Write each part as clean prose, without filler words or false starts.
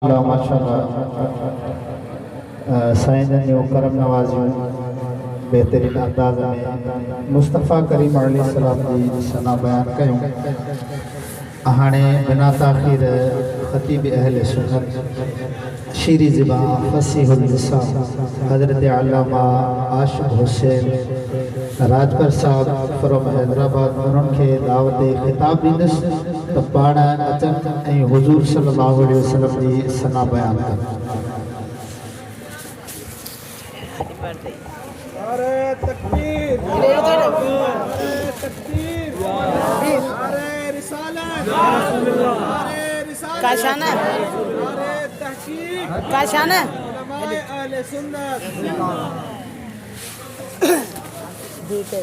माशाअल्लाह साईं जो करम नवाज़ियों बेहतरीन अंदाज़ में मुस्तफ़ा करीम अलैहिस्सलाम जी सना बयान कयूं। हाणे बिना ताख़ीर ख़तीब अहले सुन्नत शीरी ज़िबान फसीहुल लिसान हज़रत अल्लामा आशिक़ हुसैन राजपर साहब फ्रॉम हैदराबाद उन्हनि खे दावत ख़िताब ॾींदुसि त पाण अचनि ऐं हुज़ूर सल्लल्लाहु अलैहि वसल्लम जी सना बयान कनि। नारे तकबीर, नारे तकबीर, नारे रिसालत, नारे रिसालत, काशाना, नारे तहकीक, काशाना, उलमाए अहले सुन्नत। ठीक है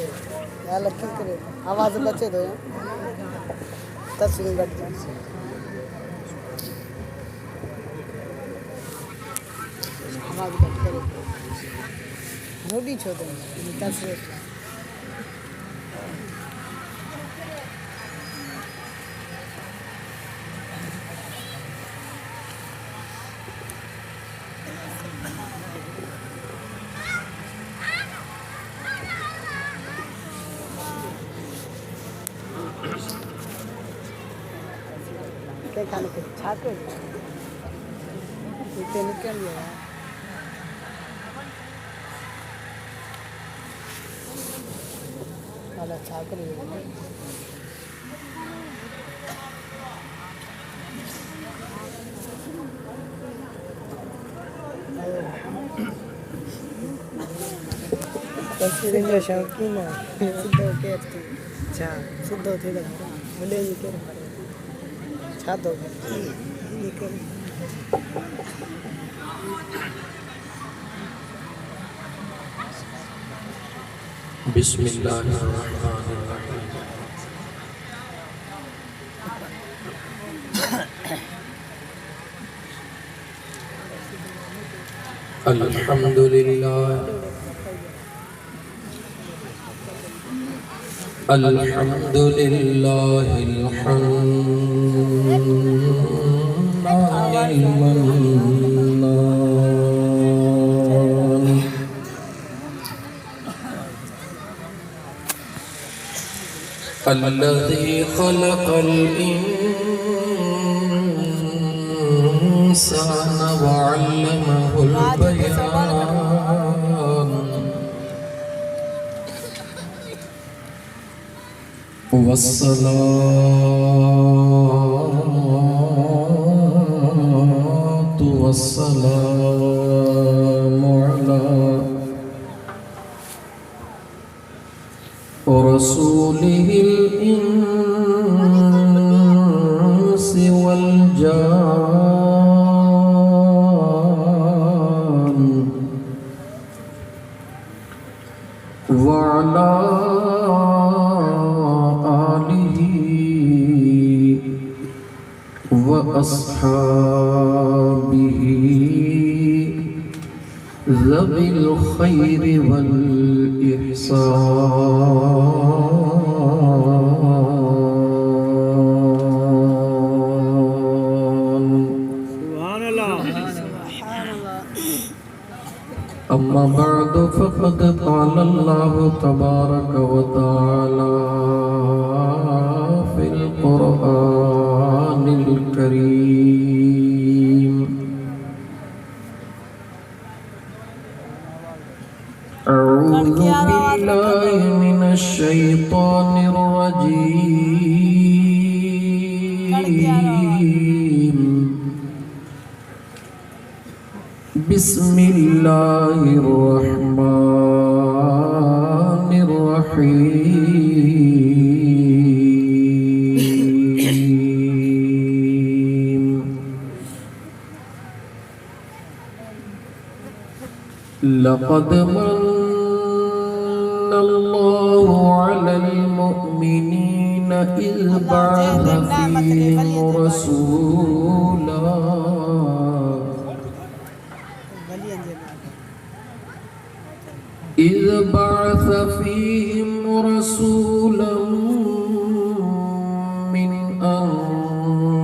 यार, लक्ष्य करे आवाज बचे दो यार, तस्वीर बैठ जाए आवाज बैठ करे नोटी छोड़ दो तस्वीर क्या खाने के छात्र इतने निकल गया वाला छात्र तस्वीर में शौकीन है सिद्ध के अच्छा सिद्ध थे बोले ये क्या छात्र निकल बिस्मिल्लाहिर्रहमानिर्रहीम। अल्हम्दुलिल्लाह अल्हम्दुलिल्लाहिल हन्नानिल मन्नान अल्लज़ी खलक़ल इंसान व अल्लमहुल बयान वस्सलातु वस्सलामु अला रसूलिहिल इंसी वल जान व अला व अस्हाबिही ज़विल खैरि वल इहसान। सुभान अल्लाह। अम्मा बअदु फ़क़द क़ाल अल्लाहु तबारक व तआला फ़िल क़ुरआनिल करीम अऊज़ु बिल्लाहि मिनश शैतानिर रजीम बिस्मिल्लाहिर रहमानिर रहीम लक़द मन्नल्लाहु अलल मुअमिनीन इज़ बअस फ़ीहिम रसूला إذ بعث فيهم رسولا من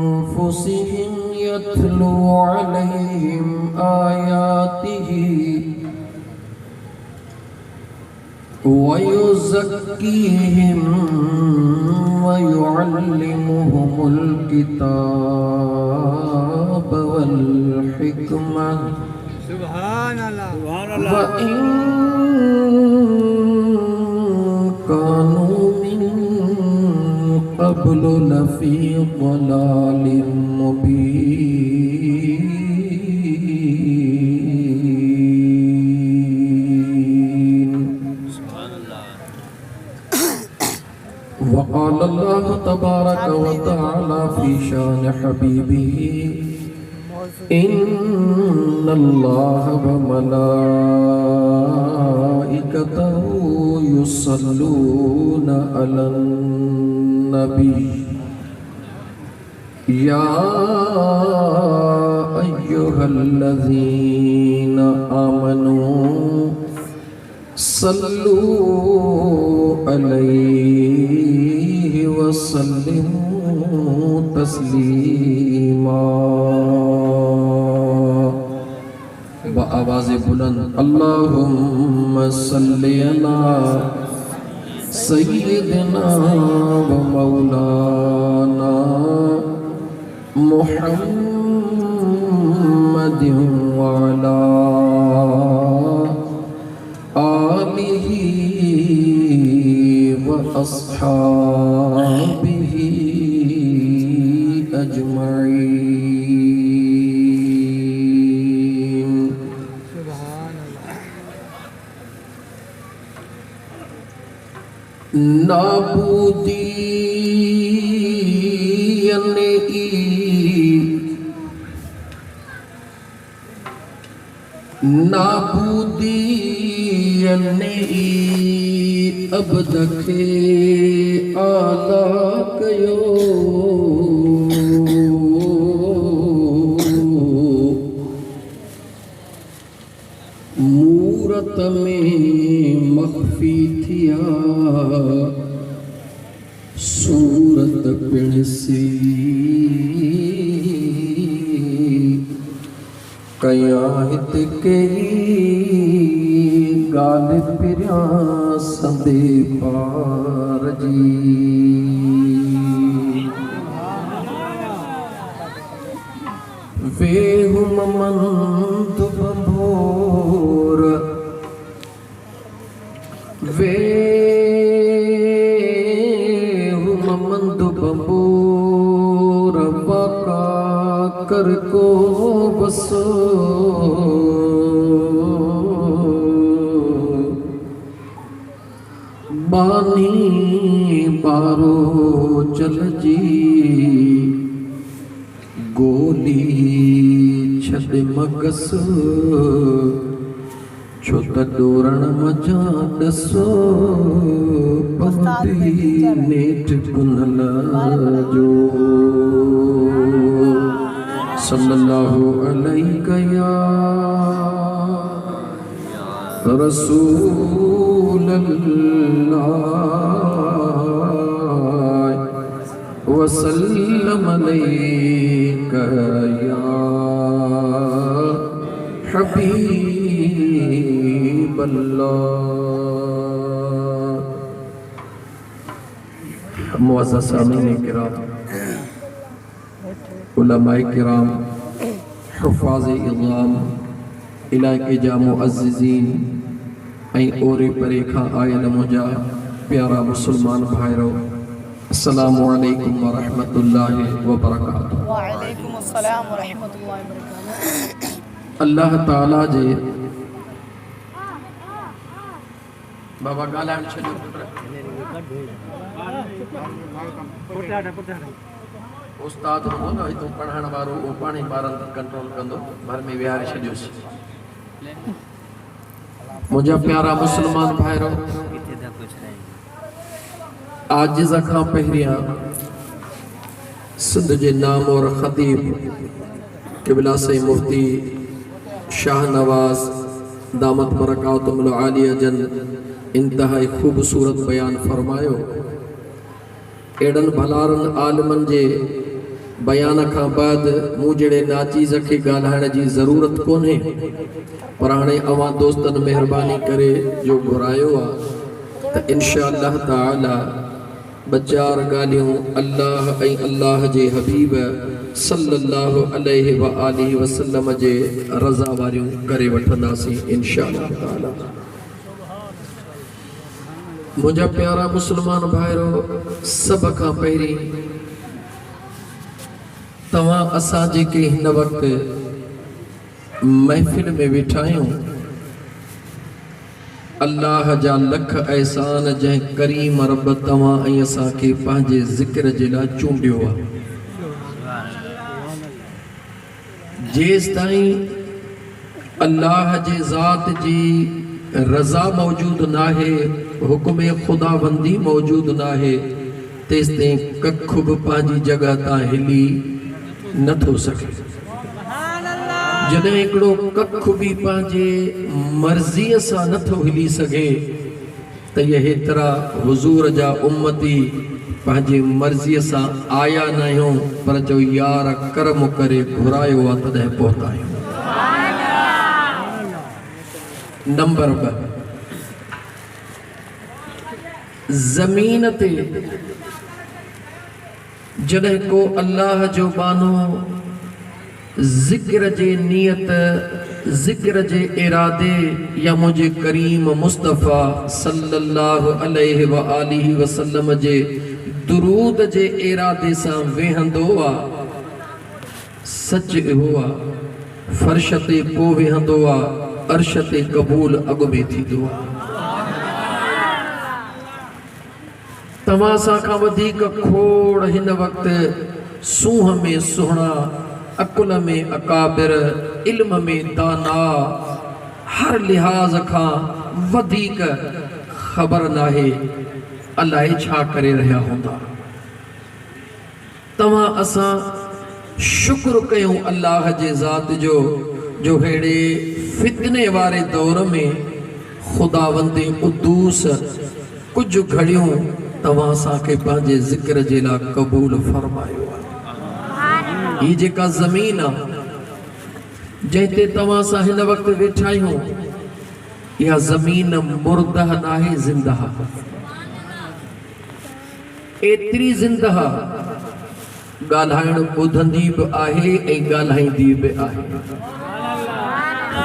أنفسهم يتلو عليهم अलैहिम आयातिही व युज़क्कीहिम व युअल्लिमुहुमुल किताब वल हिकमा सुभान अल्लाह व इन कानू मिन क़ब्लु लफ़ी ज़लालिम मुबीन। वक़ाल अल्लाह तबारक व तआला फ़ी शान हबीबिही इन्नल्लाह व मलाइकतहु युसल्लूना अलन नबी या अय्युहल्लज़ीना आमनू सल्लू अलैहि व सल्लिमू तस्लीमा। आवाज़ बुलंद अल्लाहुम्मा सल्ली अला सय्यिदिना व मौलाना मुहम्मदिन व अला आलिही व अस्हाबिही अजमईन। नाबूदियने अबदखे आला कयो मूरत में मख्फी थिया सूरत पिणसी कया हित कई गाल पिरिया संदे पार जी। वे हुम मंद बभोर वे हुम मंद बभोर वका कर को बसो बानी बारो चल जी गोली छद मगस छो त डोरण मजा दसो पंदी नेठ पुनल जो सल्लल्लाहु अलैहि या रसूलल्लाह वसल्लम अलैका या हबीबल्लाह। मुअज़्ज़ज़ सामीन किराम, उलमाए किराम, हुफ़ाज़े इज़ाम, इलाके जा मुअज़्ज़िज़ीन ऐं ओरे परे खां आयल मुंहिंजा प्यारा मुस्लमान भाइरो, अस्सलामु अलैकुम व रहमतुल्लाहि व बरकातुहू। व अलैकुम अस्सलाम व रहमतुल्लाहि व बरकातुहू। अल्लाह ताला जे बाबा ॻाल्हाइण छॾियो उस्ताद हूंदो न हितां पढ़ाइण वारो उहो पाण ई ॿारनि खे कंट्रोल कंदो, घर में विहारे छॾियोसि। मुंहिंजा प्यारा मुस्लमान भाइरो, आजिज़ खां पहिरियां सिंध जे नाम और ख़तीब क़िबला से मुफ्ती शाह नवाज़ दामत बरकातुहुल आलिया जन इंतहाई ख़ूबसूरत बयान फरमायो। एड़न भलारन आलिमन जे बयान खां बाद मूं जहिड़े नाचीज़ खे ॻाल्हाइण जी ज़रूरत कोन्हे, पर हाणे अवां दोस्तनि महिरबानी करे जो घुरायो आहे त इंशा अल्लाह ताला ॿ चार ॻाल्हियूं अल्लाह ऐं अल्लाह जे हबीब सल्लल्लाहु अलैहि व आलिहि वसल्लम जे रज़ा वारियूं करे वठंदासीं इंशा अल्लाह ताला। मुंहिंजा प्यारा मुस्लमान भाइरो, सभ खां पहिरीं तव्हां असां जेके हिन वक़्तु महफ़िल में वेठा आहियूं, अल्लाह जा लख एहसान जंहिं करीम रब तव्हां ऐं असांखे पंहिंजे ज़िक्र जे लाइ चूंडियो आहे। जेसि ताईं अल्लाह जे ज़ात जी रज़ा मौजूदु नाहे, हुक्म ख़ुदाबंदी मौजूदु नाहे, तेसि ताईं कख बि पंहिंजी जॻह तां हिली नथो सघे। जॾहिं हिकिड़ो कख बि पंहिंजे मर्ज़ीअ सां नथो हिली सघे त इहे हेतिरा हुज़ूर जा उम्मती पंहिंजे मर्ज़ीअ सां आया न आहियूं, पर जो यार करम करे घुरायो आहे तॾहिं पहुता आहियूं। नंबर 2, ज़मीन ते जॾहिं को अल्लाह जो बानो ज़िक्र जे नियत, ज़िक्र जे इरादे या मुझे करीम मुस्तफ़ा सल्लल्लाहु अलैहि व आलिहि वसल्लम जे दुरूद जे इरादे सां वेहंदो आहे, सच इहो आहे फर्श ते पोइ वेहंदो आहे, अर्श ते क़बूल अॻु में थींदो आहे। तव्हां सां खां वधीक खोड़ हिन वक़्तु सूंह में सुहिणा, अकुल में अकाबिर, इल्म में दाना, हर लिहाज़ खां वधीक ख़बर नाहे अलाए छा करे रहिया हूंदा। तव्हां असां शुक्र कयूं अल्लाह जे ज़ात जो हेड़े फितने वारे दौर में ख़ुदावंदे क़ुद्दूस कुझु घड़ियूं तव्हां असांखे पंहिंजे ज़िक्र जे लाइ क़बूल फरमायो आहे। ही जेका ज़मीन आहे जंहिं ते तव्हां असां हिन वक़्तु वेठा आहियूं, इहा ज़मीन मुर्दह नाहे, ज़िंदह। एतिरी ज़िंदह ॻाल्हाइण ॿुधंदी बि आहे ऐं ॻाल्हाईंदी बि आहे।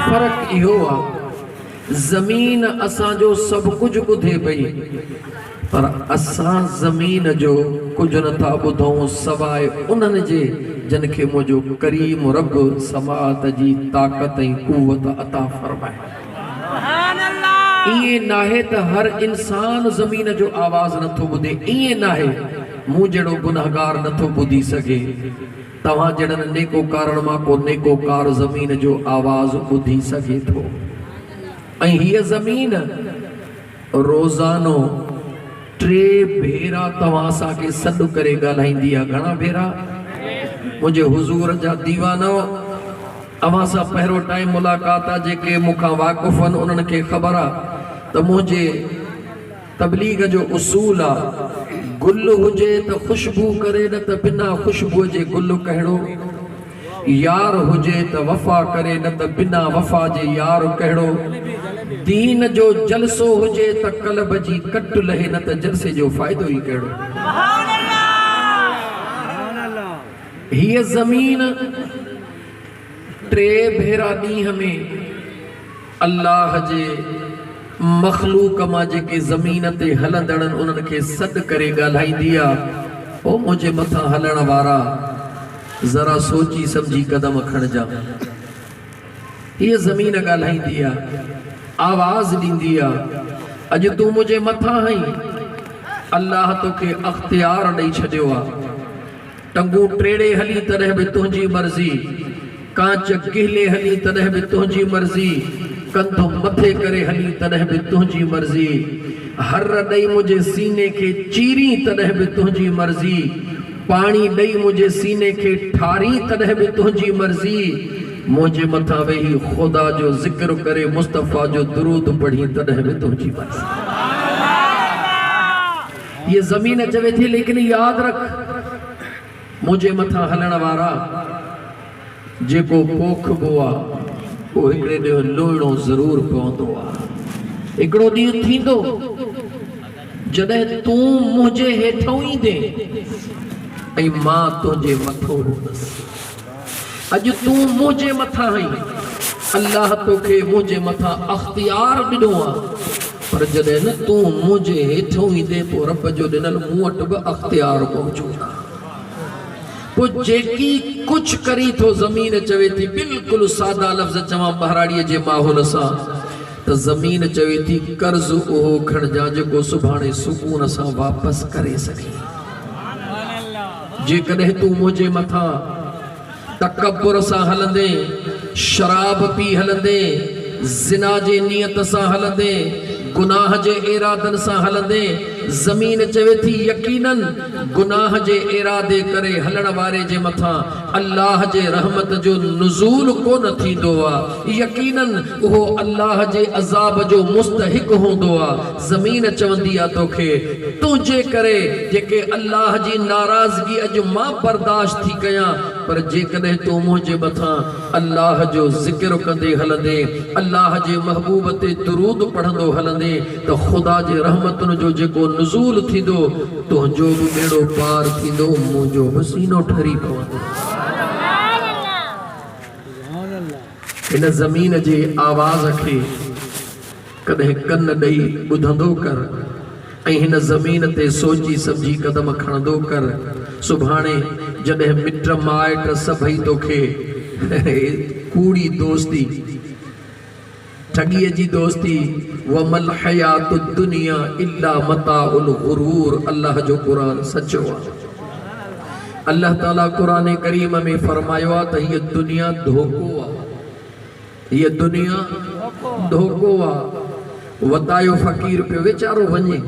फ़र्क़ु इहो आहे, ज़मीन असांजो सभु कुझु ॿुधे पई, पर असां ज़मीन जो कुझु नथा ॿुधूं सवाइ उन्हनि जे जिन खे मुंहिंजो करीम रब समाअत जी ताक़त ऐं क़ुवत अता फरमाए। ईअं नाहे त हर इंसान ज़मीन जो आवाज़ नथो ॿुधे, ईअं नाहे मूं जहिड़ो गुनहगार नथो ॿुधी सघे, तव्हां जहिड़नि नेकोकारनि मां को नेकोकार ज़मीन जो आवाज़ ॿुधी सघे थो। ऐं हीअ ज़मीन रोज़ानो 3 भेरा तव्हां असांखे सॾु करे ॻाल्हाईंदी आहे। घणा भेरा? मुंहिंजे हुज़ूर जा दीवानो, अवां सां पहिरियों टाइम मुलाक़ात आहे, जेके मूंखां वाक़ुफ़ आहिनि उन्हनि खे ख़बर आहे त मुंहिंजे तबलीग जो उसूल आहे, गुल हुजे त ख़ुशबू करे, न त बिना ख़ुशबूअ जे गुल कहिड़ो, यार हुजे त वफ़ा करे, न त बिना वफ़ा जे यार कहिड़ो, दीन जो जलसो हुजे त कल्ब जी कट लहे, न त जलसे जो फ़ाइदो ई कहिड़ो। हीअ ज़मीन 3 भेरा ॾींहं में अल्लाह जे मखलूक मां जेके ज़मीन ते हलंदड़ उन्हनि खे सॾु करे ॻाल्हाईंदी आहे। ओ मुंहिंजे मथां हलण वारा, ज़रा सोची सम्झी कदम खणिजा। हीअ ज़मीन ॻाल्हाईंदी आहे, आवाज़ ॾींदी आहे। अॼु तूं मुंहिंजे मथां आहीं, अल्लाह तोखे अख़्तियार ॾेई छॾियो आहे। टंगू टेड़े हली तॾहिं बि तुंहिंजी मर्ज़ी, कांच गिहले हली तॾहिं बि तुंहिंजी मर्ज़ी, कंधो मथे करे हली तॾहिं बि तुंहिंजी मर्ज़ी, हर ॾेई मुंहिंजे सीने खे चीरी तॾहिं बि तुंहिंजी मर्ज़ी, पाणी ॾेई मुंहिंजे सीने खे ठारी तॾहिं बि तुंहिंजी मर्ज़ी, मुंहिंजे मथां वेही ख़ुदा जो ज़िक्र करे मुस्तफ़ा जो दुरूद पढ़ी तॾहिं बि तुंहिंजी मर्ज़ी। ये ज़मीन चवे थी, लेकिन याद रख मुझे मथा हलण वारा जेको पोखबो आ वो हिकड़े ॾींहुं लोइणो ज़रूर पवंदो आ। हिकड़ो ॾींहुं थींदो जॾहिं तूं मुंहिंजे हेठों ईंदे ऐं मां तुंहिंजे मथो हूंदसि। अॼु तूं मुंहिंजे मथां आहीं, अल्लाह तोखे मुंहिंजे मथां अख्तियार ॾिनो आहे, पर जॾहिं न तूं मुंहिंजे हेठों ईंदे पोइ रब जो ॾिनल मूं वटि बि अख्तियार मौजूदु आहे। पोइ जेकी कुझु करी थो ज़मीन चवे थी, बिल्कुलु सादा लफ़्ज़ चवां बहराड़ीअ जे माहौल सां, त ज़मीन चवे थी कर्ज़ उहो खणिजा जेको सुभाणे सुकून सां वापसि करे सघे। जेकॾहिं तूं मुंहिंजे मथां तकब्बुर सां हलंदे, शराब पी हलंदे, ज़िना जे नियत सां हलंदे, गुनाह जे इरादनि सां हलंदे, ज़मीन चवे थी यकीनन गुनाह जे इरादे करे हलण वारे जे मथां अल्लाह जे रहमत जो नुज़ूल कोन थींदो आहे, यकीनन उहो अल्लाह जे अज़ाब जो मुस्तहिक हूंदो आहे। ज़मीन चवंदी आहे तोखे तुंहिंजे करे जेके अल्लाह जी नाराज़गी अॼु मां बर्दाश्त थी कयां, पर जेकॾहिं तूं मुंहिंजे मथां अल्लाह जो ज़िक्र कंदे हलंदे, अल्लाह जे महबूब ते दुरूद पढ़ंदो हलंदे, त ख़ुदा जे रहमतुनि जो जेको नुज़ूल थींदो, तुंहिंजो बि बेड़ो पार थींदो, मुंहिंजो बि सीनो ठरी पवंदो। हिन ज़मीन जे आवाज़ खे कॾहिं कन ॾेई ॿुधंदो कर ऐं हिन ज़मीन ते सोची समझी कदम खणंदो कर। सुभाणे जॾहिं मिट माइट सभई तोखे कूड़ी दोस्ती, ठगीअ जी दोस्ती, वमल हयातु दुनिया इल्ला मताउल गुरूर, अल्लाह जो कुरान सचो आहे। अल्लाह ताला कुरान करीम में फरमायो आहे त हीअ दुनिया धोखो आहे, हीअ दुनिया धोखो आहे। वतायो फ़कीर पियो वीचारो वञे,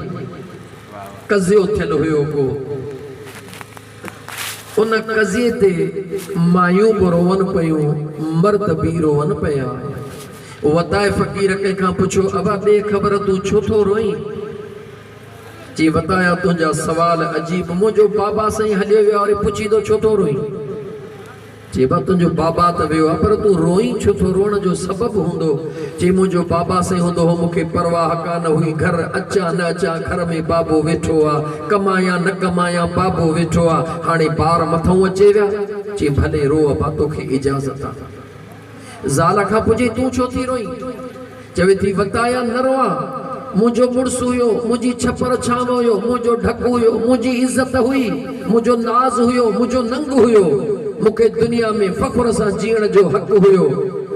कज़ियो थियल हुयो को, उन कज़िए ते मायूं बि रोवन पियूं, मर्द बि रोवन पिया। वताए फ़कीर कंहिंखां पुछो, अबा ॾे ख़बर तूं छो थो रोईं? चई वताया तुंहिंजा सवाल अजीब, मुंहिंजो बाबा साईं हलियो वियो वरी पुछींदो छो थो रोईं? चई बा तुंहिंजो बाबा त वियो आहे, पर तूं रोईं छो थो? रोअण जो सबबु हूंदो। चई मुंहिंजो बाबा साईं हूंदो हो, मूंखे परवाह कान हुई, घर अचां न अचां घर में बाबो वेठो आहे, कमायां न कमायां बाबो वेठो आहे, हाणे ॿार मथां अचे विया। चई भले रो अबा तोखे इजाज़त आहे। ज़ाल खां पुछे तूं छो थी रोईं? चवे थी वताया न रोआ, मुंहिंजो मुड़ुसु हुयो, मुंहिंजी छपर छाम हुयो, मुंहिंजो ढकु हुयो, मुंहिंजी इज़त हुई, मुंहिंजो नाज़ हुयो, मुंहिंजो नंग हुयो, मूंखे दुनिया में फ़ख्र सां जीअण जो हक़ हुयो,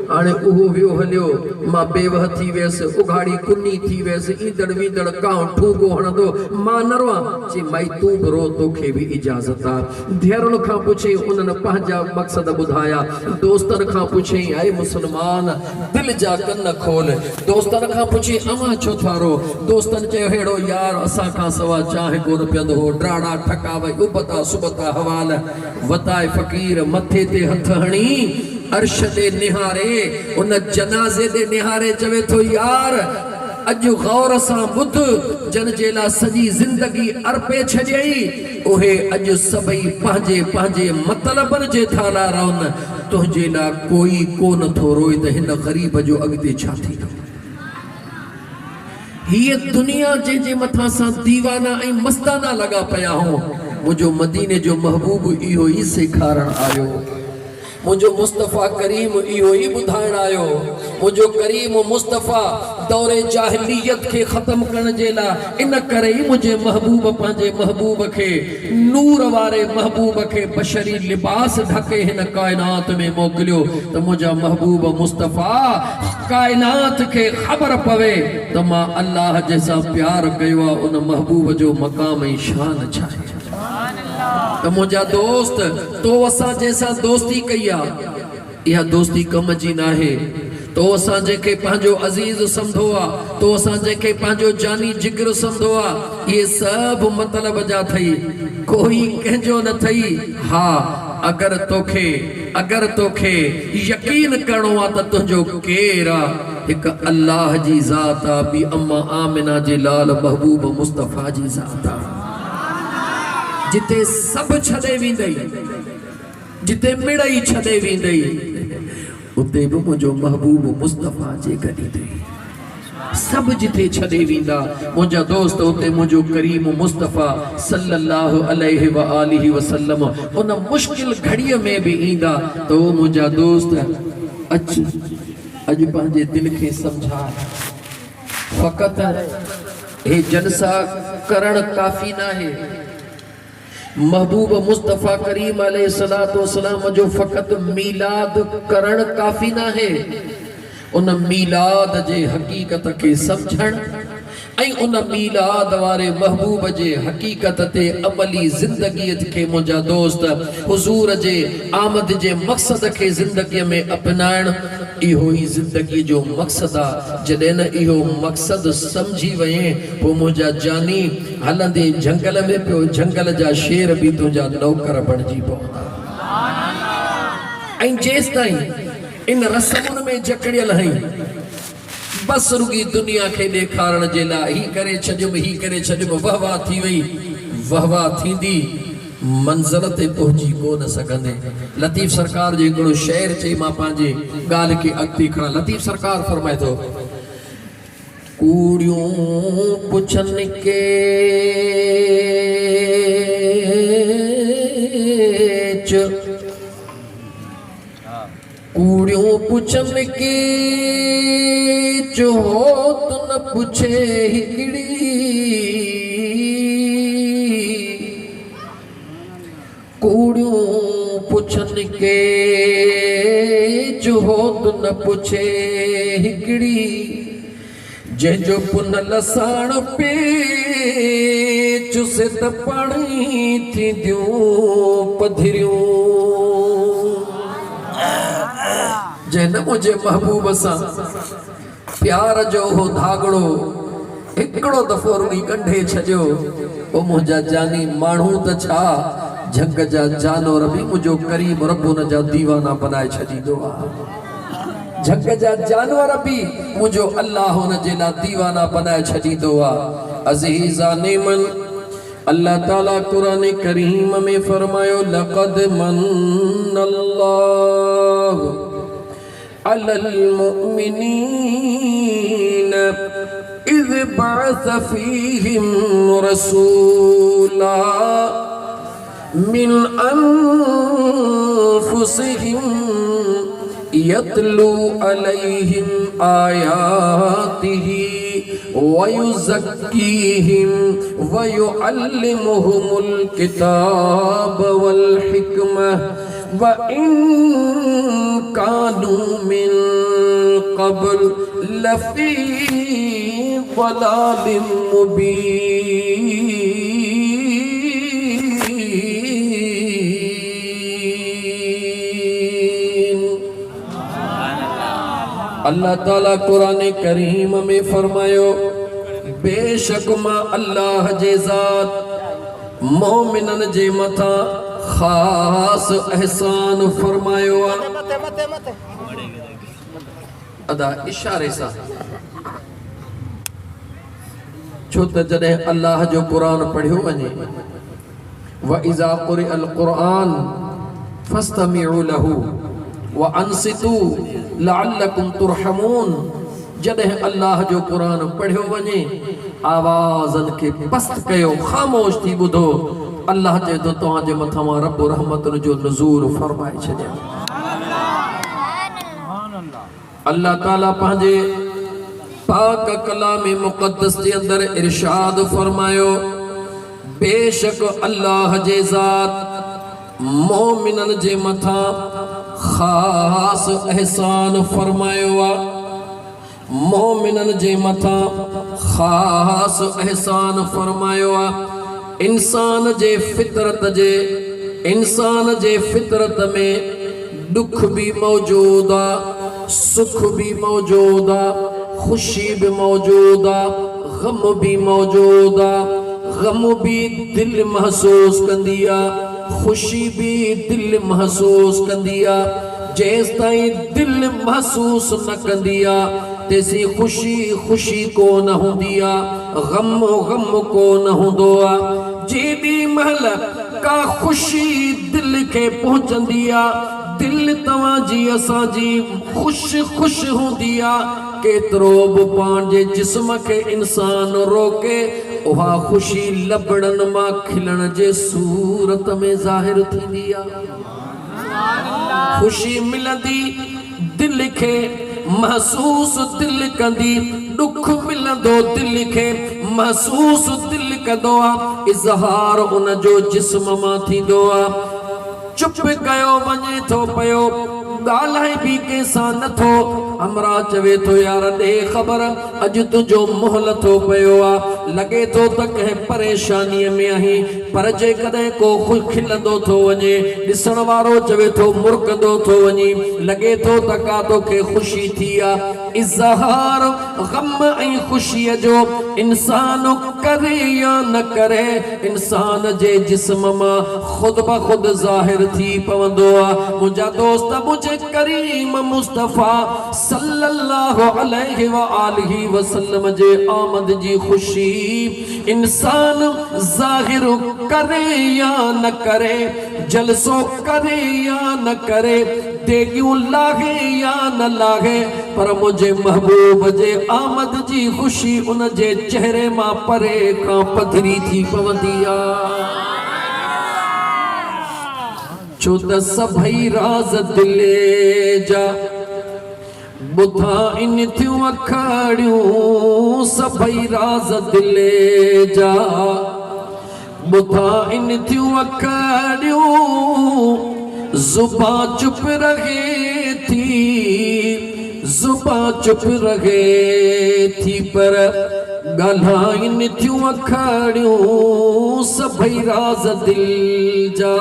हाणे उहो वियो हलियो, मां बेवह थी वियसि, उघाड़ी कुनी थी वियसि, ईंदड़ वींदड़ काउं ठूगो हणंदो, मां न रोआं। चई माई तूं बि रो, तोखे बि इजाज़त आहे। धीअरुनि खां पुछई, उन्हनि पंहिंजा मक़सद ॿुधाया। दोस्तनि खां पुछई, आए मुस्लमान दिलि जा कन खोल। दोस्तनि खां पुछी अवां छो था रो? दोस्तनि चयो अहिड़ो यार असां खां सवा चांहि कोन पीअंदो हो, ड्राड़ा ठकावई उबता सुबता हवाल। वताए फ़कीर मथे ते हथ हणी अर्श दे निहारे, उन जनाज़े दे निहारे चवे थो यार अॼु गौर सां ॿुध, जन जे लाइ सॼी ज़िंदगी अर्पे छॾियई, उहे अॼु सभई पंहिंजे पंहिंजे मतलबनि जे थाला रहनि, तुंहिंजे लाइ कोई कोन थो रोए त हिन ग़रीब जो अॻिते छा थींदो? हीअ दुनिया जंहिंजे मथां सां दीवाना ऐं मस्ताना लॻा पिया हो, मुंहिंजो मदीने जो महबूब इहो ई सेखारण आयो, मुझो मुस्तफ़ा करीम इहो ई ॿुधाइण आयो। मुझो करीम मुस्तफ़ा दौरे जाहिलियत के ख़त्म करण जे लाइ इन करे ई मुंहिंजे महबूब पंहिंजे महबूब खे, नूर वारे महबूब खे बशरी लिबास ढके हिन काइनात में मोकिलियो, त मुंहिंजा महबूब मुस्तफ़ा काइनात खे ख़बर पवे त मां अल्लाह जैसा प्यार कयो आहे, उन महबूब जो मक़ाम ऐं शान छा आहे। तो मुझा दोस्त तो असां जैसा दोस्ती कई आहे, इहा दोस्ती कम जी ना है। तो असां जेके पंहिंजो अज़ीज़ समझो आहे, तो असां जेके पंहिंजो जानी जिगर समझो आहे, ये सब मतलब जा थई, कोई कंहिंजो न थई। हाँ अगर तोखे यकीन करणो आहे त तुंहिंजो केर आहे, हिकु अल्लाह जी ज़ात आहे, ॿी अम्मा आमिना जे लाल महबूब मुस्तफ़ा जी ज़ात आहे। जिते सब छॾे वेंदई, जिते मिड़ई छॾे वेंदई, उते भी मुझो महबूब मुस्तफा जे गॾींदई। सब जिथे छॾे वेंदा मुझा दोस्त, उते मुझो करीम मुस्तफा सल्लल्लाहु अलैहि व आलिहि वसल्लम उन मुश्किल घड़ीअ में भी ईंदा। तो मुझा दोस्त अच अज पंहिंजे दिल खे समझा। फकत हे जलसा करण काफ़ी ना है। महबूब मुस्तफा करीम अलैहिस्सलातु वस्सलाम जो फकत मीलाद करण काफ़ी ना है। उन मीलाद जे हकीकत के समझण ऐं उन मीलाद वारे महबूब जे हकीकत ते अमली जिंदगी के मुझा दोस्त हुजूर जे आमद जे मकसद के जिंदगी में अपनाइण इहो ही जिंदगी जो मकसद आ। जॾहिं न इहो मकसद समझी वए पो मुझा जानी हलंदे जंगल में पियो जंगल जा शेर भी तुझा नौकर बणजी पवंदा। ऐं जेस ताईं इन रस्मुन में जकड़ियल हई बस रुगी दुनिया के ॾेखारण जे लाइ ही करे छॾियुमि ही करे छॾियुमि, वहवा थी वई, वहवा थींदी मंज़िल ते पहुची कोन सघंदे। लतीफ़ सरकार जो हिकिड़ो शेर चई, मां पंहिंजे ॻाल्हि खे अॻिते खणा। लतीफ़ सरकार फरमाए थो, कूड़ियूं पुछनि के कूड़ियों पुछन के जो तो न पूछे हिकड़ी, कूड़ियों पुछन के जो तो न पूछे हिकड़ी, जंहिंजो पुन लसाण पे चुसे त पाणी थींदियूं पधरियूं। जंहिं न मुझे महबूब सां प्यार जो हो धागड़ो हिकिड़ो दफ़ो रुगी कंढे छॾियो, ओ मुंहिंजा जानी माण्हू त छा झंग जा जानवर भी मुझो करीब रब उन जा दीवाना बनाए छॾींदो आहे। झंग जा जानवर भी मुझो अल्लाह उन जे लाइ दीवाना बनाए छॾींदो आहे। अज़ीज़ा नेमन अल्लाह ताला कुरान करीम में फरमायो, लक़द मन्नल्लाहु अलल मुमिनीन इज़ बअस फ़ीहिम रसूला मिन अनफुसिहिम यतलू अलैहिम आयातिही व युज़क्कीहिम व युअल्लिमुहुमुल किताब वल हिकमह व इन कानू मिन क़ब्ल लफ़ी ज़लालिम मुबीन। अल्लाह ताला कुरान करीम में फरमायो, बेशक मां अल्लाह जे ज़ात मोमिनन जे मथा खास एहसान फरमायो आहे। अदा इशारे सां, छो त जॾहिं अल्लाह जो कुरान पढ़ियो वञे, व इज़ा क़ुरिअल क़ुरआन फस्तमिउ लहू व अंसितू लअल्लकुम तुरहमून। जॾहिं अल्लाह जो कुरान पढ़ियो वञे, आवाज़न के पस्त कयो, ख़ामोश थी ॿुधो। अल्लाह जे तो तव्हांजे मथां मां रब रहमतुन जो नुज़ूल फरमाए छॾिया। अल्लाह ताला पंहिंजे पाक कलाम मुक़द्दस जे अंदर इरशाद फरमायो, बेशक अल्लाह जे ज़ात मोमिनन जे मथां खास एहसान फरमायो आहे। मोमिनन जे मथां खास एहसान फरमायो आहे। इंसान जे फितरत में दुख भी मौजूद आहे, सुख भी मौजूद आहे, खुशी भी मौजूद आहे, गम भी मौजूद आहे। गम भी दिल महसूस कंदी आहे, खुशी भी दिल महसूस कंदी आहे। जेस ताईं दिल महसूस न कंदी आहे तेसी खुशी खुशी को न हुंदी आहे, गम गम को न हुंदो आहे। जेॾी महल का खुशी दिल के पहुंचंदी आ दिल तवाजी असांजी खुश खुश होंदी आ केतरो बि पंहिंजे जिस्म के इंसान रोके उहा खुशी लबड़न मां खिलण जे सूरत में ज़ाहिर थींदी आ खुशी मिलंदी दिल के महसूस दिल कंदी दुख मिलंदो दिल के महसूस दिल कंदो आ इज़हार उन जो जिस्म मां थींदो आ चुप कयो वञे थो पयो ॻाल्हाए बि कंहिंसां नथो हमरा चवे थो यार ॾे ख़बर अॼु तुंहिंजो मुहल थो पियो आहे लॻे थो त कंहिं परेशानीअ में आहीं पर जेकॾहिं को खिलंदो थो वञे ॾिसण वारो चवे थो मुरकंदो थो वञी लॻे थो त का तोखे ख़ुशी थी आहे इज़हार ग़म ऐं ख़ुशीअ जो इंसान करे या न करे इंसान जे जिस्म मां ख़ुदि ब ख़ुदि ज़ाहिर थी पवंदो आहे मुंहिंजा दोस्त मुंहिंजे करीम मुस्तफ़ा सल्लल्लाहु अलैहि व आलिहि वसल्लम जे आमद जी खुशी इंसान ज़ाहिर करे या न करे जलसो करे या न करे देगियूं लागे या न लागे पर मुझे महबूब जे आमद जी खुशी उन जे चेहरे मां परे खां पधरी थी पवंदी आहे छो त सभई राज़ दिले जा बुधा इन थियूं अखाड़ियूं सभई राज़ दिले जा बुधा इन थियूं अखाड़ियूं ज़ुबान चुप रहे थी ज़ुबान चुप रहे थी पर ॻाल्हाइनि थियूं अखाड़ियूं सभई राज़ दिल जा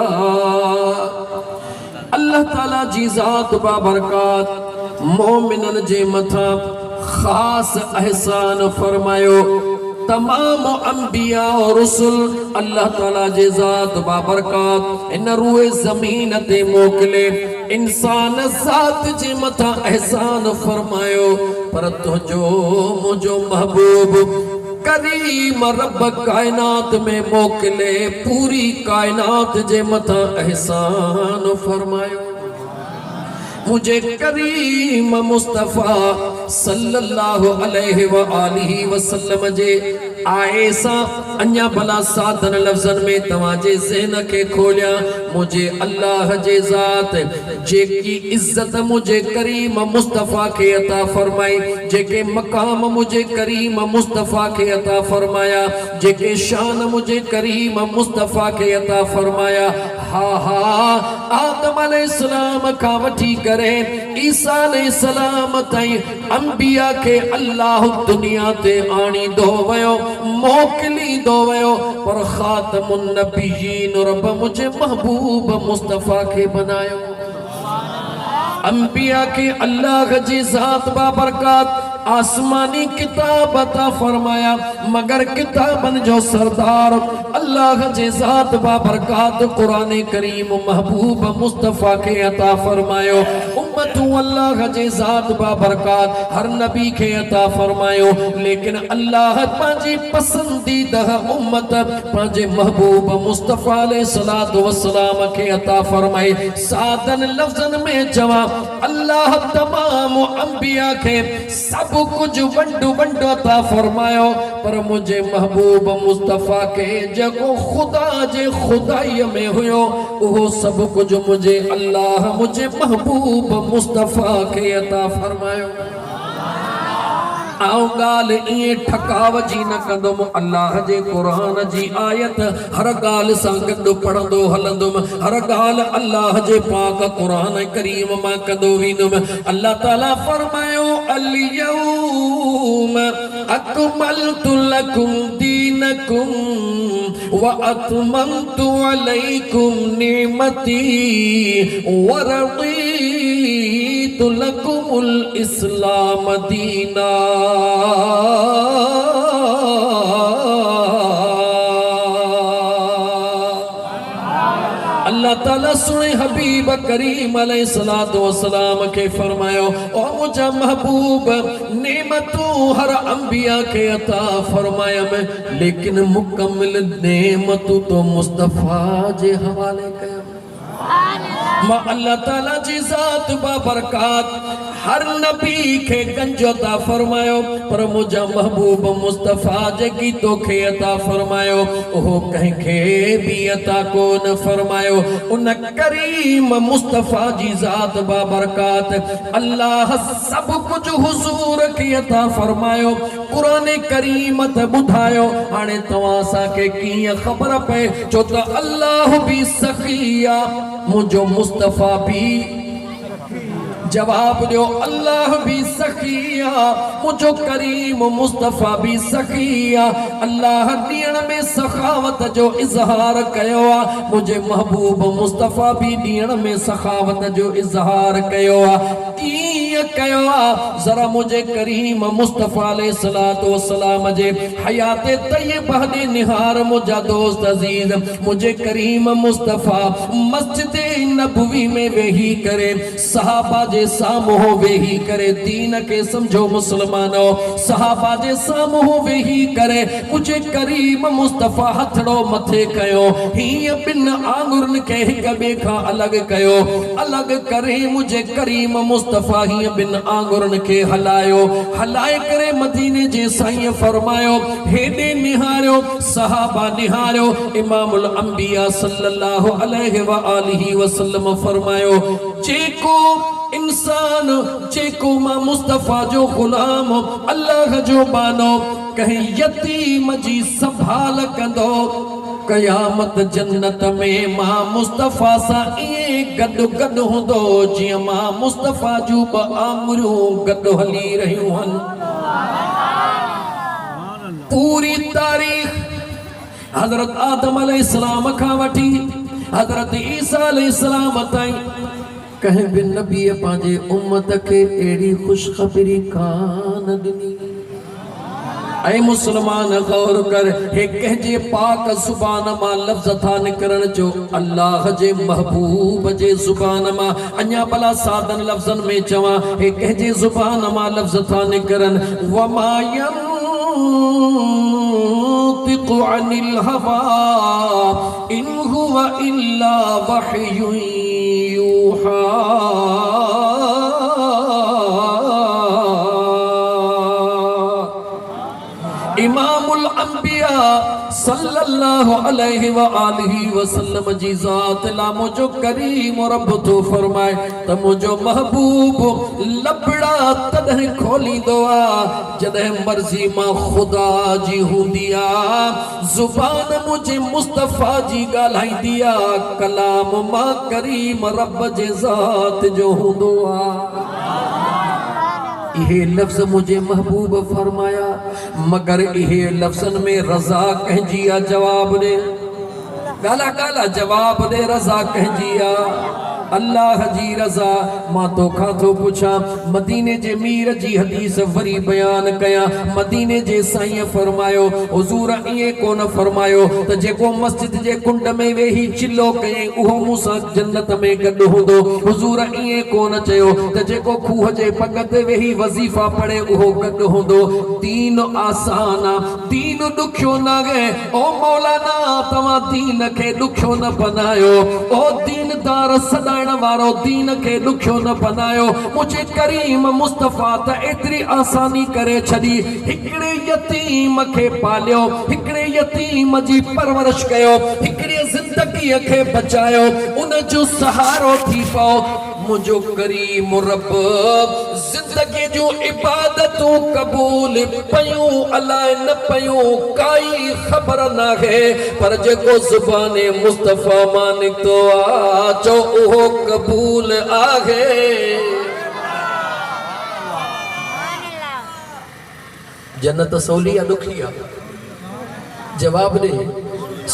अल्लाह ताला जी ज़ात बाबरकात मोमिनन जे मथा ख़ास एहसान फरमायो तमाम अंबिया और रसूल अल्लाह ताला जे ज़ात बाबरकात इन रूए ज़मीन ते मोकले इंसान ज़ात जे मथा एहसान फरमायो पर तुझो मुझो महबूब करीम रब कायनात में मोकले पूरी कायनात जे मथा एहसान फरमायो मुझे करीम मुस्तफ़ा सल्लल्लाहु अलैहि व आलिहि वसल्लम जे आए सां अन्या भला साधन लफ्ज़न में तवाजे ज़हन के खोलिया मुझे अल्लाह जे ज़ात जेकी इज्जत मुझे करीम मुस्तफ़ा के अता फरमाई जेके मकाम मुझे करीम मुस्तफ़ा के अता फरमाया जेके शान मुझे करीम मुस्तफ़ा के अता फरमाया हा हा आदम अलैहिस्सलाम का वठी करे ईसा अलैहिस्सलाम ताईं अंबिया के अल्लाह दुनिया ते आणी दो वयो मोकली दो वयो पर खातमुन नबियीन रब मुझे महबूब मुस्तफ़ा के बनायो अंबिया के अल्लाह जी ज़ात बाबरकात आसमानी किताब अता फरमाया मगर किताबन जो सरदार अल्लाह जे ज़ात बाबरकात कुरान करीम महबूब मुस्तफ़ा के अता फरमायो उम्मतू अल्लाह जे ज़ात बाबरकात हर नबी के अता फरमायो लेकिन अल्लाह पांजी पसंदीदा उम्मत पांजे महबूब मुस्तफ़ा अलैहिस्सलातु वस्सलाम के अता फरमाए सादन लफ्ज़न में जवाब अल्लाह तमाम अंबिया के सब कुछ वंडो वंडो अता फरमायो पर मुझे महबूब मुस्तफ़ा के जगो खुदा जे खुदाई में हुयो वो सब कुछ मुझे अल्लाह मुझे महबूब मुस्तफ़ा के अता फरमायो आओ गाल ये ठकाव जी न कंदुम अल्लाह जे कुरान जी आयत हर गाल सां गॾु पढ़ंदो हलंदुम हर गाल अल्लाह जे पाक कुरान करीम मां कंदो वेंदुम अल्लाह ताला फरमायो अल-यौम अकमलतु लकुम दीनकुम व अतममतु अलैकुम निअमती व रदीतु लकुमुल इस्लाम दीना अल्लाह ताला सुने हबीब करीम अलैहिस्सलातु वस्सलाम के फरमायो ओ मुझा महबूब नेमतू हर अंबिया के अता फरमाया में लेकिन मुकम्मल नेमतू तो मुस्तफा जे हवाले कया मां अल्लाह ताला जी ज़ात बाबरकात हर नबी के गंजो अता फरमायो पर मुझा महबूब मुस्तफा जगी तो खे अता फरमायो ओहो कहीं के भी अता को न फरमायो उन करीम मुस्तफा जी ज़ात बाबरकात अल्लाह सब कुछ हुजूर की अता फरमायो कुरान करीम त बुधायो हाने तवा सा के की खबर पे जो त अल्लाह भी सखिया मुझो मुस्तफा भी जवाब दो अल्लाह भी सखिया मुझो करीम मुस्तफा भी सखिया अल्लाह दीन में सखावत जो इजहार कयो मुझे महबूब मुस्तफा भी दीन में सखावत जो इजहार कयो कयो जरा मुझे करीम मुस्तफा अलैहिस्सलातु वस्सलाम जे हयात तय्यबा दे निहार मुझा दोस्त अजीज मुझे करीम मुस्तफा मस्जिद नबवी में वेही करे सहाबा जे सामो वेही करे दीन के समझो मुसलमानो सहाबा जे सामो वेही करे मुझे करीम मुस्तफा हथड़ो मथे कयो ही बिन आंगुरन के हिक बे खा अलग कयो अलग करे मुझे करीम मुस्तफा ही बिन आंगुरन के हलायो हलाए करे मदीने जे साईं फरमायो हेडे निहारियो सहाबा निहारियो इमामुल अंबिया सल्लल्लाहु अलैहि व आलिहि वसल्लम फरमायो जेको इंसान जेको मां मुस्तफा जो गुलाम अल्लाह जो बानो कहीं यतीम जी संभाल कंदो कयामत जन्नत में मां मुस्तफा सा ए गड गड हुंदो जिया मां मुस्तफा जू ब आंगुरियूं गड हली रहियूं हन पूरी तारीख हजरत आदम अलैहिस्सलाम खां वठी हजरत ईसा अलैहिस्सलाम ताईं कहीं भी नबी पांजे उम्मत के एड़ी खुशखबरी कान दिनी ऐ मुसलमान गौर कर हे कहजे पाक जुबान मां लफ्ज था निकरण जो अल्लाह जे महबूब जे जुबान मां अन्या भला सादन लफ्जन में चवा हे कहजे जुबान मां लफ्ज था निकरण वमा यंतिकु अनिल हवा इन हुवा इल्ला वहयुन यूहा इमामुल अंबिया सल्लल्लाहु अलैहि व आलिहि वसल्लम जी ज़ात ला मुझो करीम रब तो फरमाए त मुझो महबूब लबड़ा तदह खोली दोआ जदह मर्जी मां खुदा जी हुंदिया जुबान मुझे मुस्तफा जी गालाई दिया कलाम मां करीम रब जे ज़ात जो हुंदोआ इहे लफ्ज मुझे महबूब फरमाया मगर इहे लफ्जन में रजा कहजिया जवाब दे गाला गाला जवाब दे रजा कहजिया अल्लाह जी रजा मां तो खा तो पूछा मदीने जे मीर जी हदीस वरी बयान कया मदीने जे साईं फरमायो हुजूर इए कोन फरमायो त जेको मस्जिद जे कुंड में वेही चिल्लो कए उहो मूसा जन्नत में गड हुंदो हुजूर इए कोन चयो त जेको खूह जे पग ते वेही वजीफा पढ़े उहो गड हुंदो दीन आसाना दीन दुखियो न गए ओ मौलाना तवा दीन के दुखियो न बनायो ओ दीनदार सदा वारो दीन के दुखियो न बनायो मुझे करीम मुस्तफा त एतरी आसानी करे छदी हिकड़े यतीम के पालियो हिकड़े यतीम जी परवरिश कयो हिकड़ी जिंदगी के बचायो उन जो सहारो थी पाओ मुझो करीम रब जिंदगी जो इबादतों कबूल पयूं अलाए न पयूं काई खबर ना है पर जेको जुबाने मुस्तफा मां निकतो आ चो उहो कबूल आहे जन्नत सौलिया दुखिया जवाब दे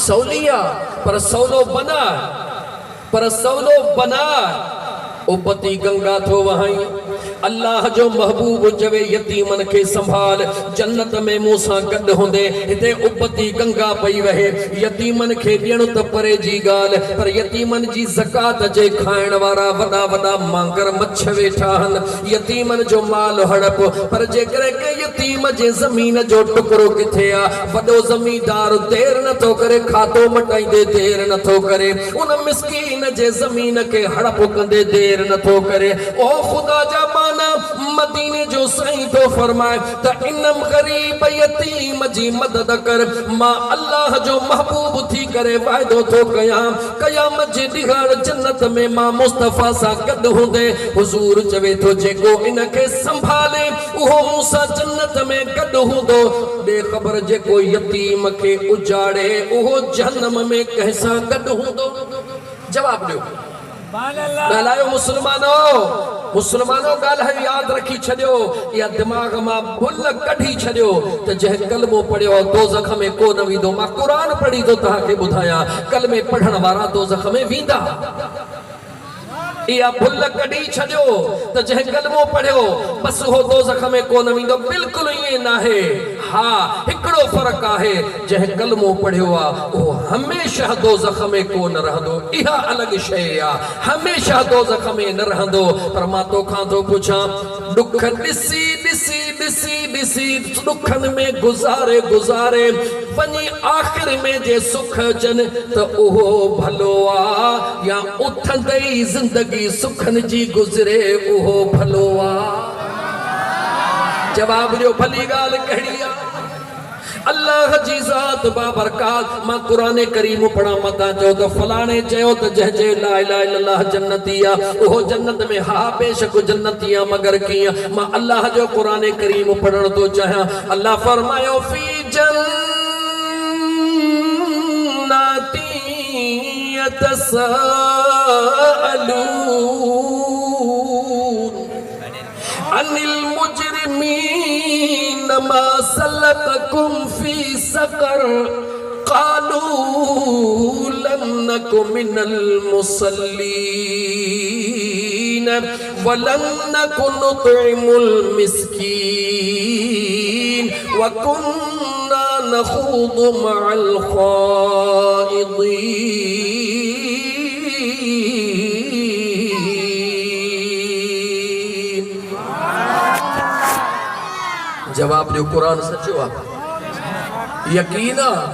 सौलिया पर सौलो बना उबती गंगा थो वहाई अल्लाह जो महबूब चवे यतीमन के संभाल जन्नत में मूसा गड होंदे हिते उबती गंगा पई वहे यतीमन के ॾियण त परे जी गाल पर यतीमन जी ज़कात जे खाइण वारा वॾा वॾा मांगर मछ वेठा हन यतीमन जो माल हड़प पर जेकर के यतीम जे ज़मीन जो टुकड़ो किथे आ वॾो ज़मींदार देर नथो करे खातो मटाईंदे देर नथो करे उन मिस्कीन जे ज़मीन के हड़प कंदे देर नथो करे ओ खुदा जा माना मदीने जो साईं तो फरमाए त इनम गरीब यतीम जी मदद कर मां अल्लाह जो महबूब थी करे वायदो तो कयामत जे ॾींहुं जन्नत में मां मुस्तफा सां गॾु हूंदे हुजूर चवे थो जेको इन खे संभाले उहो मूंसां जन्नत में गॾु हूंदो ॿे ख़बर जेको यतीम खे उजाड़े उहो जहन्नम में कंहिं सां गॾु हूंदो जवाब ॾियो ॻाल्हायो मुस्लमानो ॻाल्हायो यादि रखी छॾियो या दिमाग़ मां भुल कढी छॾियो त जंहिं कलमो पढ़ियो दोज़ख में को न वेंदो मां क़ुरान पढ़ी थो तव्हांखे ॿुधायां कलमे पढ़ण वारा दोज़ख में वेंदा या भुल कढी छॾियो त जंहिं कलमो पढ़ियो बस उहो दोज़ख में कोन वेंदो बिल्कुलु ईअं नाहे हा हिकिड़ो फ़र्क़ु आहे जंहिं कलमो पढ़ियो आहे उहो हमेशह दोज़ख में कोन रहंदो इहा अलॻि शइ आहे हमेशह दोज़ख में न रहंदो पर मां तोखां थो पुछां दुख ॾिसी ॾिसी ॾिसी ॾिसी दुखनि में गुज़ारे गुज़ारे वञी आख़िर में जे सुख अचनि त उहो भलो आहे या उथंदे ई ज़िंदगी सुखन जी गुज़रे उहो भलो आहे जवाब ॾियो भली ॻाल्हि कहिड़ी आहे अल्लाह जी ज़ात बाबरकात मां क़ुरान करीम पढ़ा मता चयो त फलाणे चयो त जंहिंजे ला इलाहा इल्लल्लाह जन्नती आहे उहो जन्नत में हा बेशक जन्नती आहे मगर कीअं मां अल्लाह जो क़ुरान करीम पढ़ण थो चाहियां अल्लाह फरमायो फी जन्नती यतसाअलून अनिल मुजरिमीन मा सलककुम फी सकर क़ालू लम नकु मिनल मुसल्लीन वलम नकु नुतइमुल मिस्कीन व कुन्ना नखूदु मअल खाइदीन जवाब ॾियो क़ुरान सचो आहे यकीन आहे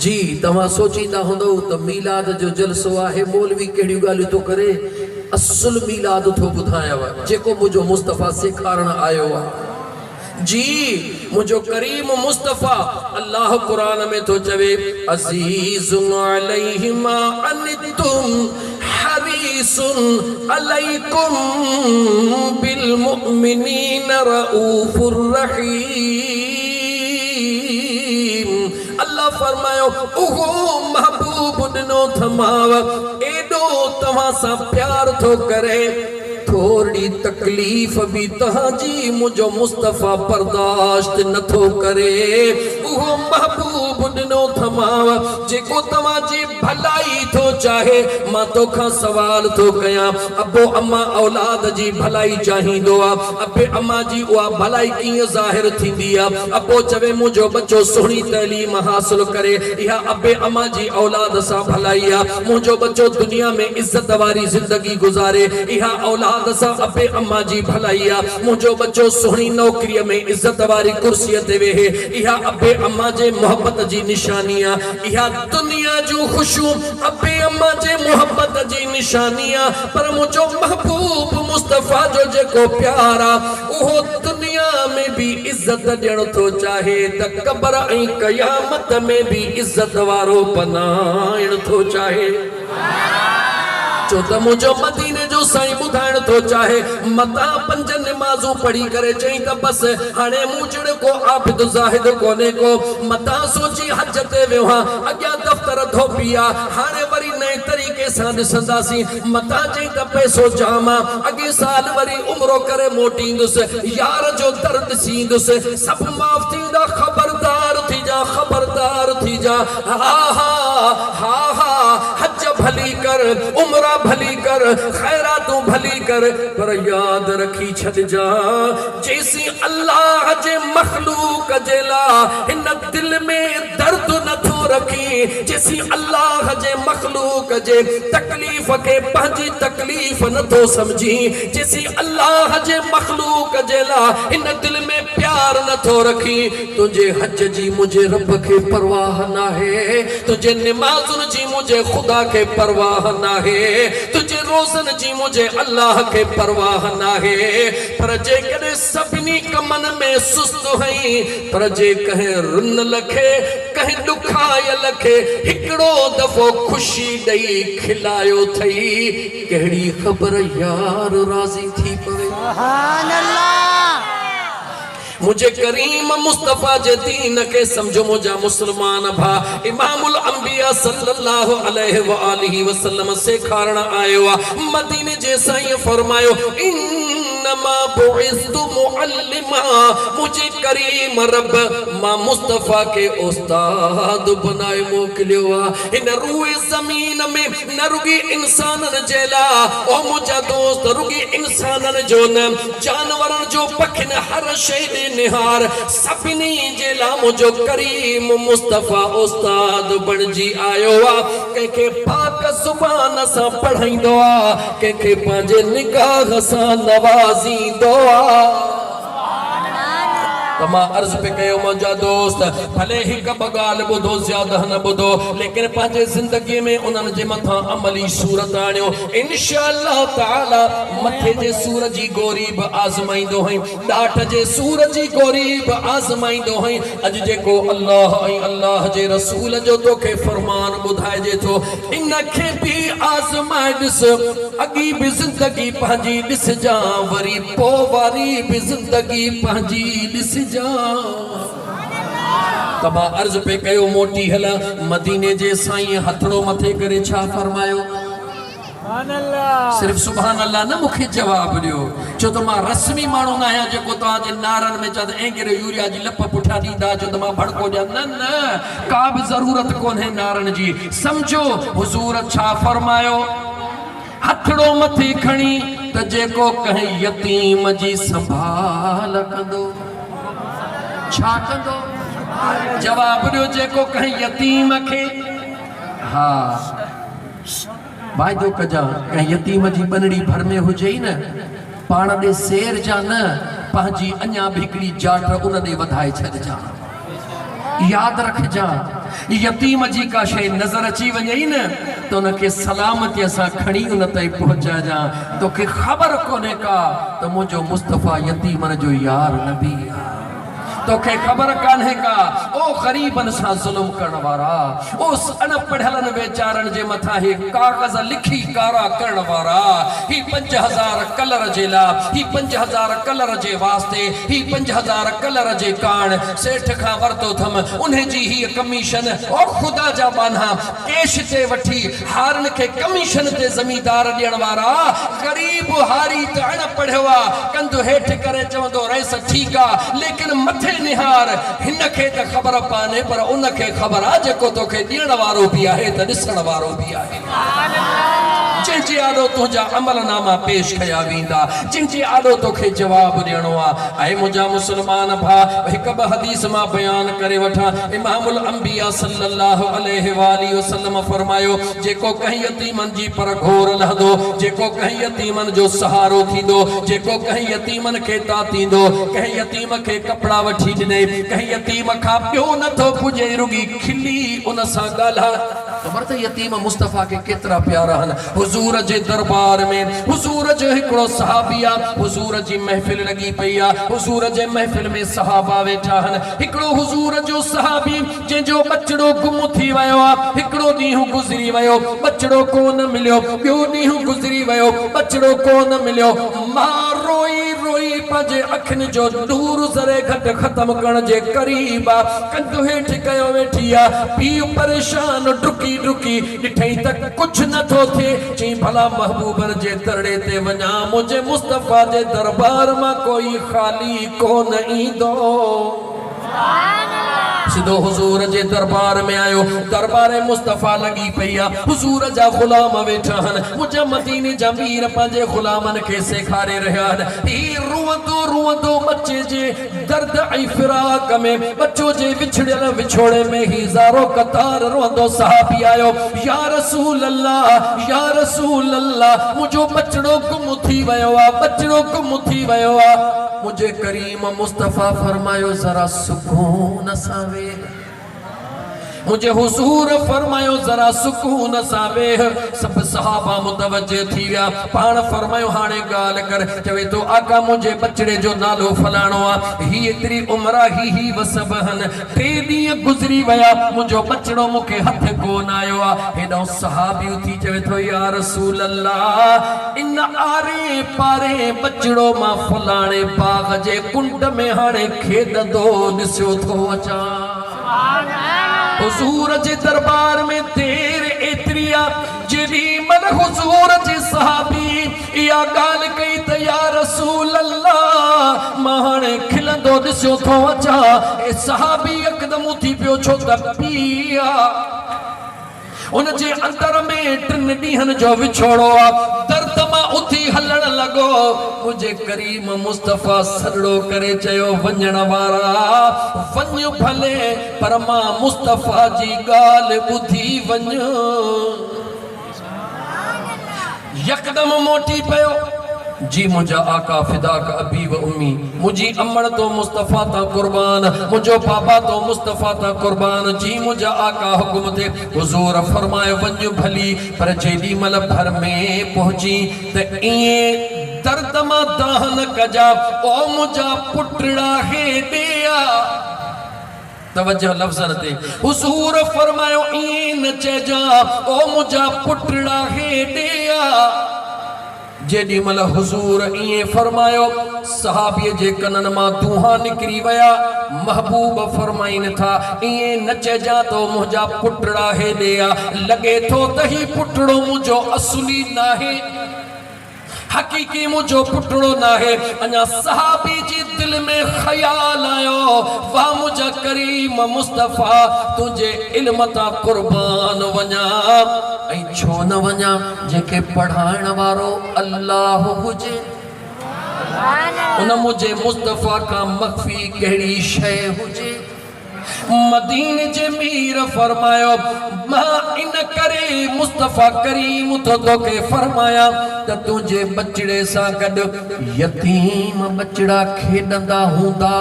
जी तव्हां सोचींदा हूंदो त मीलाद जो जलसो आहे मौलवी कहिड़ियूं ॻाल्हियूं थो करे असुल मीलाद थो ॿुधायांव जेको मुंहिंजो मुस्तफ़ा सेखारण आयो आहे जी मुझो करीम मुस्तफ़ा अल्लाह कुरान में तो चवे अज़ीज़ुन अलैहि मा अनितुम हरीसुन अलैकुम बिल मुमिनीन रऊफुर रहीम अल्लाह फरमायो ओहो महबूब ॾिनो थमाव एॾो तव्हां सां प्यार थो करे थोड़ी तकलीफ़ भी तहांजी मुझो मुस्तफ़ा बर्दाश्त नथो करे उहो महबूब ॾिनो थमाव जेको तव्हांजी भलाई थो चाहे मां तोखां सवाल थो कयां अबो अम्मा औलाद जी भलाई चाहींदो आहे अबे अम्मा जी उहा भलाई कीअं ज़ाहिर थींदी आहे अबो चवे मुंहिंजो बच्चो सुहिणी तइलीम हासिल करे इहा अबे अम्मा जी औलाद सां भलाई आहे मुंहिंजो बच्चो दुनिया में इज़त वारी ज़िंदगी गुज़ारे इहा औलाद अबे अम्मा जी भलाई आहे मुंहिंजो बच्चो सुहिणी नौकरीअ में इज़त वारी कुर्सीअ ते वेहे इहा अबे अम्मा जे मोहब्बत जी निशानी आहे इहा दुनिया जूं ख़ुशियूं अबे अम्मा जे मोहब्बत जी निशानी आहे पर मुंहिंजो महबूब मुस्तफ़ा जो जेको प्यार आहे उहो दुनिया में भी इज़त ॾियण थो चाहे त क़ब्र ऐं क़यामत में भी इज़त वारो बनाइण थो चाहे चो त मुझो मदीने जो साईं ॿुधाइण थो चाहे मता 5 नमाज़ूं पढ़ी करे चई त बस हाणे मूजड़ को आबिद ज़ाहिद कोने को मता सोची हज ते वियो हां अॻियां दफ़्तर धोपी आहे हाणे वरी नए तरीक़े सां ॾिसंदासीं मता चई त पैसो जाम आहे अॻे साल वरी उम्रो करे मोटींदुसि यार जो दर्द ॾिसींदुसि सभु माफ़ थींदा खबरदार थी जा हा हा हा हा हज भली कर, उम्र भली कर, खैरातूं भली कर, पर याद रखी छॾ जा जेसी अल्लाह जे मखलूक जे ला इन दिल में दर्द नथो रखी, जेसी अल्लाह जे मखलूक जे तकलीफ के पंहिंजी तकलीफ नथो समझी, जेसी अल्लाह जे मखलूक जे ला इन दिल में प्यार नथो रखी, तुझे हज जी मुझे रब के परवाह ना है, तुझे नमाजुन जी मुझे खुदा के परवाह ना है, तुझे रोजन जी मुझे अल्लाह के परवाह ना है। पर जे कदे सभिनी कमन में सुस्त हई, पर जे कहे रुन लखे कहे दुखाय लखे, हिकड़ो दफो खुशी दई खिलायो थई, केड़ी खबर यार राजी थी पवे। सुभान अल्लाह। मुझे करीम मुस्तफा जे दीन के समझो मुझा मुसलमान भा, इमामुल अंबिया सल्लल्लाहु अलैहि व आलिहि वसल्लम से खारण आयो आ, मदीने जे साईं फरमायो इन्नमा बुइस्तु मुअल्लिमा, मुझे करीम रब मां मुस्तफा के उस्ताद बनाए मोकलियो आ, इन रूए जमीन में न रुगी इंसानन जेला, ओ मुझा दोस्त रुगी इंसानन जो न जानवरन जो पखिन हर शय निहार सभिनी जेला मुझो करीम मुस्तफा उस्ताद बणजी आयो आ, कंहिंखे पाक ज़ुबान सां पढ़ाईंदो आ, कंहिंखे पंहिंजे निगाह सां नवाज़ींदो आ। तमा अर्ज पे कयो मुंहिंजा दोस्त, भले हिक ॿ ॻाल्हि ॿुधो ज्यादा न ॿुधो, लेकिन पंहिंजे ज़िंदगी में उन्हनि जे मथां अमली सूरत आणियो, इंशाअल्लाह ताला मथे जे सूर जी गोरी बि आज़माईंदो हई, ॾाठ जे सूर जी गोरी बि आज़माईंदो हई। अॼु जेको अल्लाह ऐं अल्लाह जे रसूल जो तोखे फरमान ॿुधाइजे थो, इनखे बि आज़माए ॾिस, अॻी बि ज़िंदगी पंहिंजी ॾिसजां, वरी पोइ वारी बि ज़िंदगी पंहिंजी ॾिसजां। तबा अर्ज पे कयो मोटी हला, मदीने जे साईं हथड़ो मथे करे छा फरमायो? सिर्फ सुभान अल्लाह न मुखे जवाब दियो, छो तो मां रस्मी माण्हू न आहियां जेको तव्हांजे नारन में चद एंगरे यूरिया जी लप पुठियां ॾींदा छो त मां भड़को ॾियां, न न का बि ज़रूरत कोन्हे नारन जी। समझो हुजूर छा फरमायो, हथड़ो मथे खणी त जेको कंहिं यतीम जी संभाल कंदो, छा कंदो? जवाब दियो, जेको कंहिं यतीम खे, हा वाइदो कजा कंहिं यतीम जी बनड़ी भर में हुजे न, पाण ॾे शेर जा न, पंहिंजी अञा बि हिकिड़ी जाट उन ॾे वधाए छॾिजां। याद रखजा, यतीम जी का शइ नज़र अची वञे न त उनखे सलामतीअ सां खणी उन ताईं पहुचाइजां। तोखे ख़बर कोन्हे का त मुंहिंजो मुस्तफ़ा यतीमन जो यार नबी आहे, तोखे ख़बर कान्हे का ओ ग़रीबन सां ज़ुल्म करण वारा, उस अनपढ़ियलनि वेचारनि जे मथां ही कागज़ लिखी कारा करण वारा, ही 5000 कलर जे ला, ही 5000 कलर जे वास्ते, ही 5000 कलर जे कान सेठ खां वरतो थम, उन्हें जी ही कमीशन ओ खुदा जा बाना केश ते वठी हारन खे कमीशन ते ज़मींदार ॾियण वारा, ग़रीब हारी त अनपढ़ियो आ, कंधु हेठि करे चवंदो रहिस ठीकु आहे, लेकिन मथे निहार हिन खे त ख़बर कान्हे, पर उन खे ख़बर आहे जेको तोखे ॾियण वारो बि आहे त ॾिसण वारो बि आहे। जंहिंजे आॾो तुंहिंजा अमलनामा पेश कया वेंदा, जंहिंजे आॾो तोखे जवाब ॾियणो आहे। ऐं मुंहिंजा मुस्लमान भा, हिकु ॿ हदीस मां बयान करे वठां। इमामुल अंबिया सल्लल्लाहु अलैहि वसल्लम फरमायो, जेको कंहिं यतीमन जी पर घोर लहंदो, जेको कंहिं यतीमन जो सहारो थींदो, जेको कंहिं यतीमन खे तातींदो, कंहिं यतीम खे कपिड़ा वठी ॾिने, कंहिं यतीम खां ॿियो नथो पुॼे, रुगी खिली उन सां ॻाल्हाए। ख़बर त यतीम मुस्तफ़ा के केतिरा प्यारा आहिनि। हुजूर जे दरबार में हुजूर जो हिकिड़ो सहाबी आहे, हुजूर जी महफ़िल लॻी पई आहे, हुजूर जे महफ़िल में सहाबा वेठा आहिनि। हिकिड़ो हुजूर जो सहाबी जंहिंजो बचड़ो गुम थी वियो आहे, हिकिड़ो ॾींहुं गुज़री वियो, बचड़ो कोन मिलियो, ॿियो ॾींहुं गुज़री वियो, बचड़ो कोन मिलियो। मां रोई रोई पंहिंजे अखियुनि जो नूर ज़रे घटि ख़तमु करण जे क़रीब आहे, कंधु हेठि कयो वेठी आहे, पीउ परेशान डुकी डुकी ॾिठई त कुझु नथो थिए, चई भला महबूबन जे दरड़े ते वञा, मुंहिंजे मुस्तफ़ा जे दरबार मां कोई ख़ाली कोन ईंदो। सिधो हुजूर जे दरबार में आयो दरबार मुस्तफा लगी पईया हुजूर जा गुलाम वेठा हन मुझे मदीने जा मीर पंजे गुलामन के सेखारे रहा ही रुवंदो रुवंदो बच्चे जे दर्द ऐं फिराक में बच्चो जे विछड़ियल विछोड़े में ही ज़ारो कतार रोंदो सहाबी आयो या रसूल अल्लाह मुझो बचड़ो गुम थी वयो आ बचड़ो गुम थी वयो आ मुझे करीम मुस्तफा फरमायो जरा सुकून सां वेह मुझे हुजूर फरमायो जरा सुकून सां वेह सब सहाबा मुतवज्जे थी गया पाण फरमायो हाणे गाल कर चवे तो आका मुझे बचड़े जो नालो फलाणो आ ही एतरी उम्र ही वसबहन 3 ॾींहं गुज़री वया मुझो बचड़ो मुके हथ कोन आयो आ हेडो सहाबी उठी चवे तो या रसूल अल्लाह इन आरे पारे बचड़ो मां फलाणे बाग जे कुंड में हाणे खेडंदो ॾिसो थो अचा हुजूर जे दरबार में देर एतरिया जेडी मन हुजूर जे सहाबी या गाल कई त या रसूल अल्लाह मां हाणे खिलंदो ॾिसो थो अचा ए सहाबी एकदम उथी पियो छो त पिया उन जे अंदर में 3 ॾींहनि जो विछोड़ो आ दर्द मां उथी हलण लॻो मुझे करीम मुस्तफा सड़ो करे चयो वञण वारा वञ भले पर मां मुस्तफा जी ॻाल्हि ॿुधी वञ यकदम मोटी पियो जी मुझा आका फिदा का अबी व उम्मी मुझी अमर तो मुस्तफा ता कुर्बान मुझो पापा तो मुस्तफा ता कुर्बान जी मुझा आका हुक्म थे हुजूर फरमाए वञ भली पर जेडी मल भर में पहुंची त इए दर्द मा दाहन कजा ओ मुझा पुटड़ा हे दिया तवज्जो लफ्ज़न ते हुजूर फरमायो इए न चजा ओ मुझा पुटड़ा हे दिया जेडी मल हुजूर इए फरमायो सहाबी जे कनन मां दूहा निकरी वया महबूब फरमाइन था इए नचे जा तो मुझा पुटड़ा हे दिया लगे थो तही पुटड़ो मुझो असली नाहे हकीकी मुझो पुटड़ो नाहे अना सहाबी जी दिल में ख्याल आयो वाह मुझा करीम मुस्तफा तुझे इल्म ता कुर्बान वञा ऐं छो न वञा जेके पढ़ाइण वारो अल्लाह हुजे उन मुझे मुस्तफा का मख्फी कहिड़ी शय हुजे मदीने जे मीर फरमायो मां इन करे मुस्तफा करीम तो तोके फरमाया त तुझे बचड़े सां गॾु यतीम बचड़ा खेडंदा हूंदा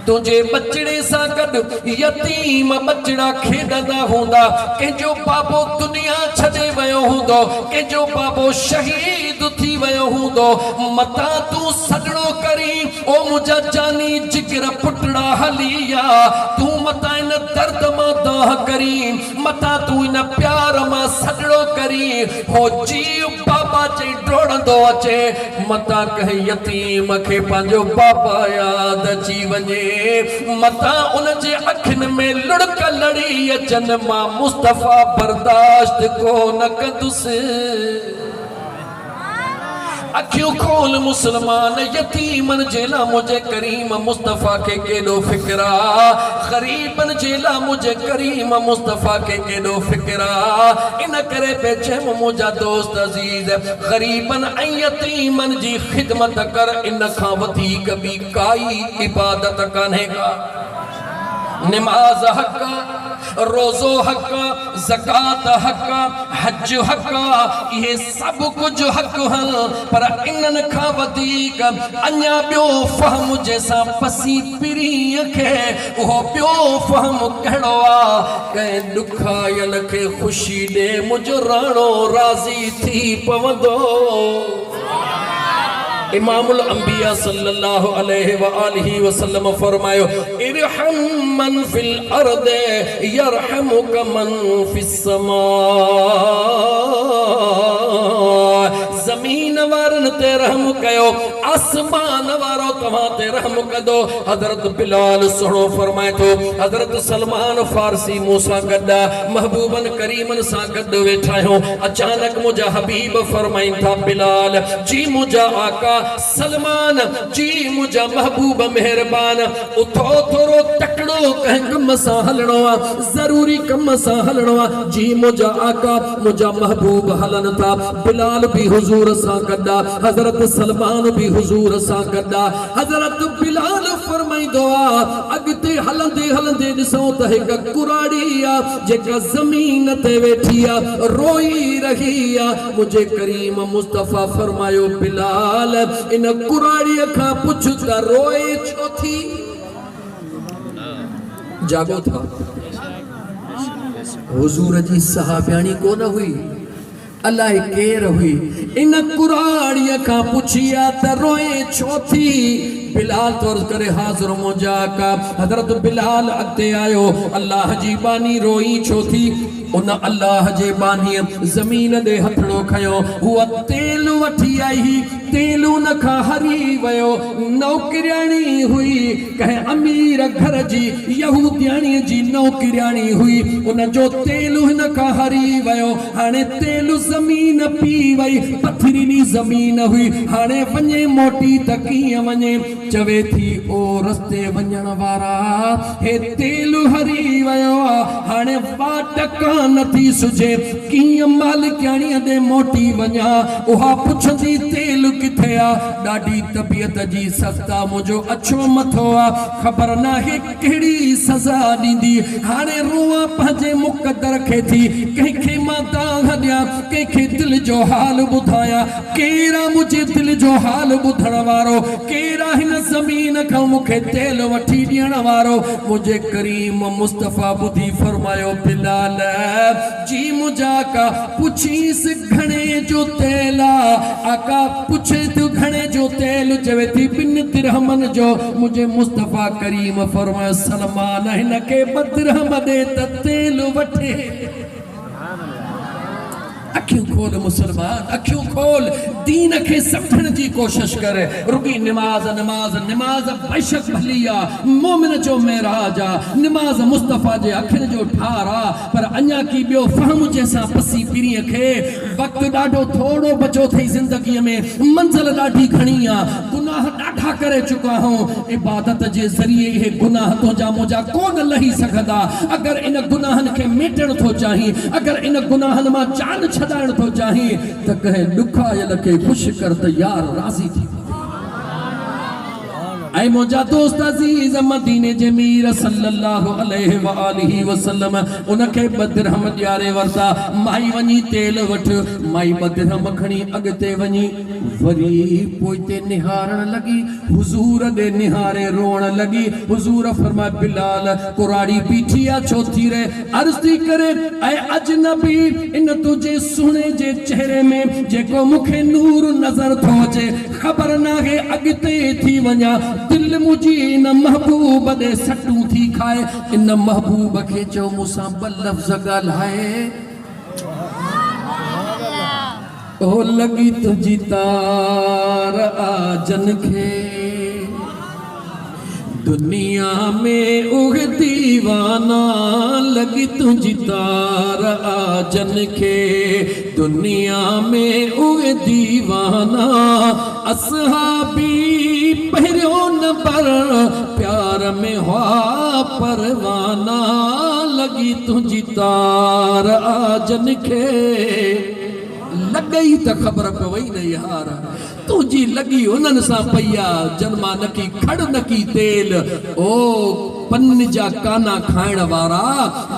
तुझे बचड़े सां गॾु यतीम बचड़ा खेडंदा हूंदा कंहिंजो बाबो दुनिया छॾे वियो हूंदो कंहिंजो बाबो शहीद थी वियो हूंदो मता तू सजड़ो करी ओ मुझा जानी जिगर पुटड़ा हलिया तू मता इन दर्द मां दाह करी मता तू इन प्यार मां सजड़ो करी हो जीव बाबा चई डोड़ंदो अचे मता कह यतीम खे पंहिंजो बाबा याद अची वञे मता उन जे अखिन में लुड़क लड़ी अचन मां मुस्तफा बर्दाश्त को न कंदुसि अखियों खोल मुसलमान यतीमन जेला मुझे करीम मुस्तफा के केडो फिक्रा गरीबन जेला मुझे करीम मुस्तफा के केडो फिक्रा इन करे पेचे मुझा दोस्त अजीज गरीबन ऐं यतीमन जी खिदमत कर इन खां वधीक ॿी काई इबादत कान्हे का नमाज हक रोज़ो हक ज़कात हक हज हक ये सब कुछ हक हल पर इनन खां वधीक अन्या ॿियो फहम जैसा पसी पिरीअ खे उहो ॿियो फहम कहिड़ो आहे कंहिं ॾुखायल खे ख़ुशी ॾे मुंहिंजो राणो राज़ी थी पवंदो इमामुल अंबिया सल्लल्लाहु अलैहि व आलिहि वसल्लम फरमायो इरहम मन फिल अर्द यरहमुक मन फिस समा ज़मीन वारन ते रहम कयो आसमान वारो तव्हां ते रहम कदो हज़रत बिलाल सुनो फरमाए तो हज़रत सलमान फारसी मूसा गड्डा महबूबन करीमन सा गड्ड वेठा हो अचानक मुझा हबीब फरमाइन था बिलाल जी मुझा आका सलमान जी मुझा महबूब मेहरबान उठो थोरो तकड़ो कह कम सा हलणो जरूरी कम सा हलणो जी मुझा आका मुझा महबूब हलन था बिलाल भी हुजूर सा गड्डा हज़रत सलमान भी हुजूर सा गड्डा हज़रत बिलाल फरमाइंदो अगते हलंदे हलंदे ॾिसो त हिक कुराड़ी आ जेका ज़मीन ते वेठी आ रोई रही आ मुझे करीम मुस्तफा फरमायो बिलाल इन कुराड़ी खां पुछ त रोए छो थी जागो था हुजूर जी सहाबियाणी कोन हुई अल्लाह केर हुई इन कुराड़ीअ खां पुछिया त रोए छो थी बिलाल तौर करे हाज़िर मुझा का हज़रत बिलाल अॻिते आयो अल्लाह जी बानी रोई छो थी उन अल्लाह जे बानी ज़मीन दे हथड़ो खयो हुआ तेल वठी आई तेल उन खां हरी वयो नौकरियाणी हुई कहे अमीर घर जी यहूदियाणी जी नौकरियाणी हुई उन जो तेल हिन खां हरी वयो हाणे तेल ज़मीन पी वई पथरीली ज़मीन हुई हाणे वञे मोटी त कीअं वञे चवे थी ओ रस्ते वञण वारा हे तेल हरी वयो हाणे बाट नथी सुझे कीअं मालिकाणीअ दे मोटी वञा उहा पुछंदी तेल किथे आ ॾाढी तबियत जी सख्ता मुझो अछो मथो आ ख़बर नाहे कहिड़ी सज़ा ॾींदी हाणे रोआ पंहिंजे मुक़दर खे थी कंहिंखे मां दाग़ ॾियां कंहिंखे दिल जो हाल ॿुधायां केरा मुझे दिल जो हाल ॿुधण वारो केरा हिन ज़मीन खां मूंखे तेल वठी ॾियण वारो मुझे करीम मुस्तफ़ा ॿुधी फरमायो बिलाल जी मुझा का पुछीस घणे जो तेल आका पुछे तू घणे जो तेल चवे थी 2 दिरहमन जो मुझे मुस्तफा करीम फरमायो सलमान हिन के 2 दिरहम दे त तेल वठे अखियों खोल मुसलमान अखियों खोल दीन के समझण जी कोशिश करे रुकी नमाज नमाज नमाज बेशक भलिया मोमिन जो मेराज नमाज मुस्तफा जे अखिन जो ठारा पर अन्या की बियो फहम जैसा पसी पिरी खे वक्त डाढो थोड़ो बचो थई जिंदगी में मंजिल डाढी घणी आ गुनाह डाढा करे चुका हूं इबादत जे जरिए ये गुनाह तो जा मुजा कोन लही सकदा अगर इन गुनाहन के मिटण थो चाही अगर इन गुनाहन मा जान छदाण तो चाही त कहे दुखायल के खुश कर त यार राजी थी ऐ मोजा दोस्त अजीज मदीने जे मीर सल्लल्लाहु अलैहि व आलिहि वसल्लम उनके बदरहम ॾियारे वरता माई वञी तेल वठ माई बदरहम खणी अॻिते वञी वरी पोइते निहारण लगी हुजूर दे निहारे रोण लगी हुजूर फरमाए बिलाल कुराड़ी बीठी आ छो थी रे अर्ज़ थी करे ऐ अजनबी इन तुझे सुने जे चेहरे में जेको मुखे नूर नजर थो अचे ख़बर नाहे अॻिते थी वञा दिल मुझी इन महबूब दे सटू थी खाए इन महबूब के जो मूसा ब लफ्ज़ ॻाल्हाए ओ लगी तुझी तार आजन खे दुनिया में उह दीवाना लगी तुझी तार आजन के दुनिया में उह दीवाना असहाबी पहिरियों नंबर प्यार में हुआ परवाना लगी तुझी तार आजन के लॻई त ख़बर पवई न यार तुझी लगी उन्हनि सां पईया जन्मा नकी खड़ नकी तेल ओ पन जा काना खाइण वारा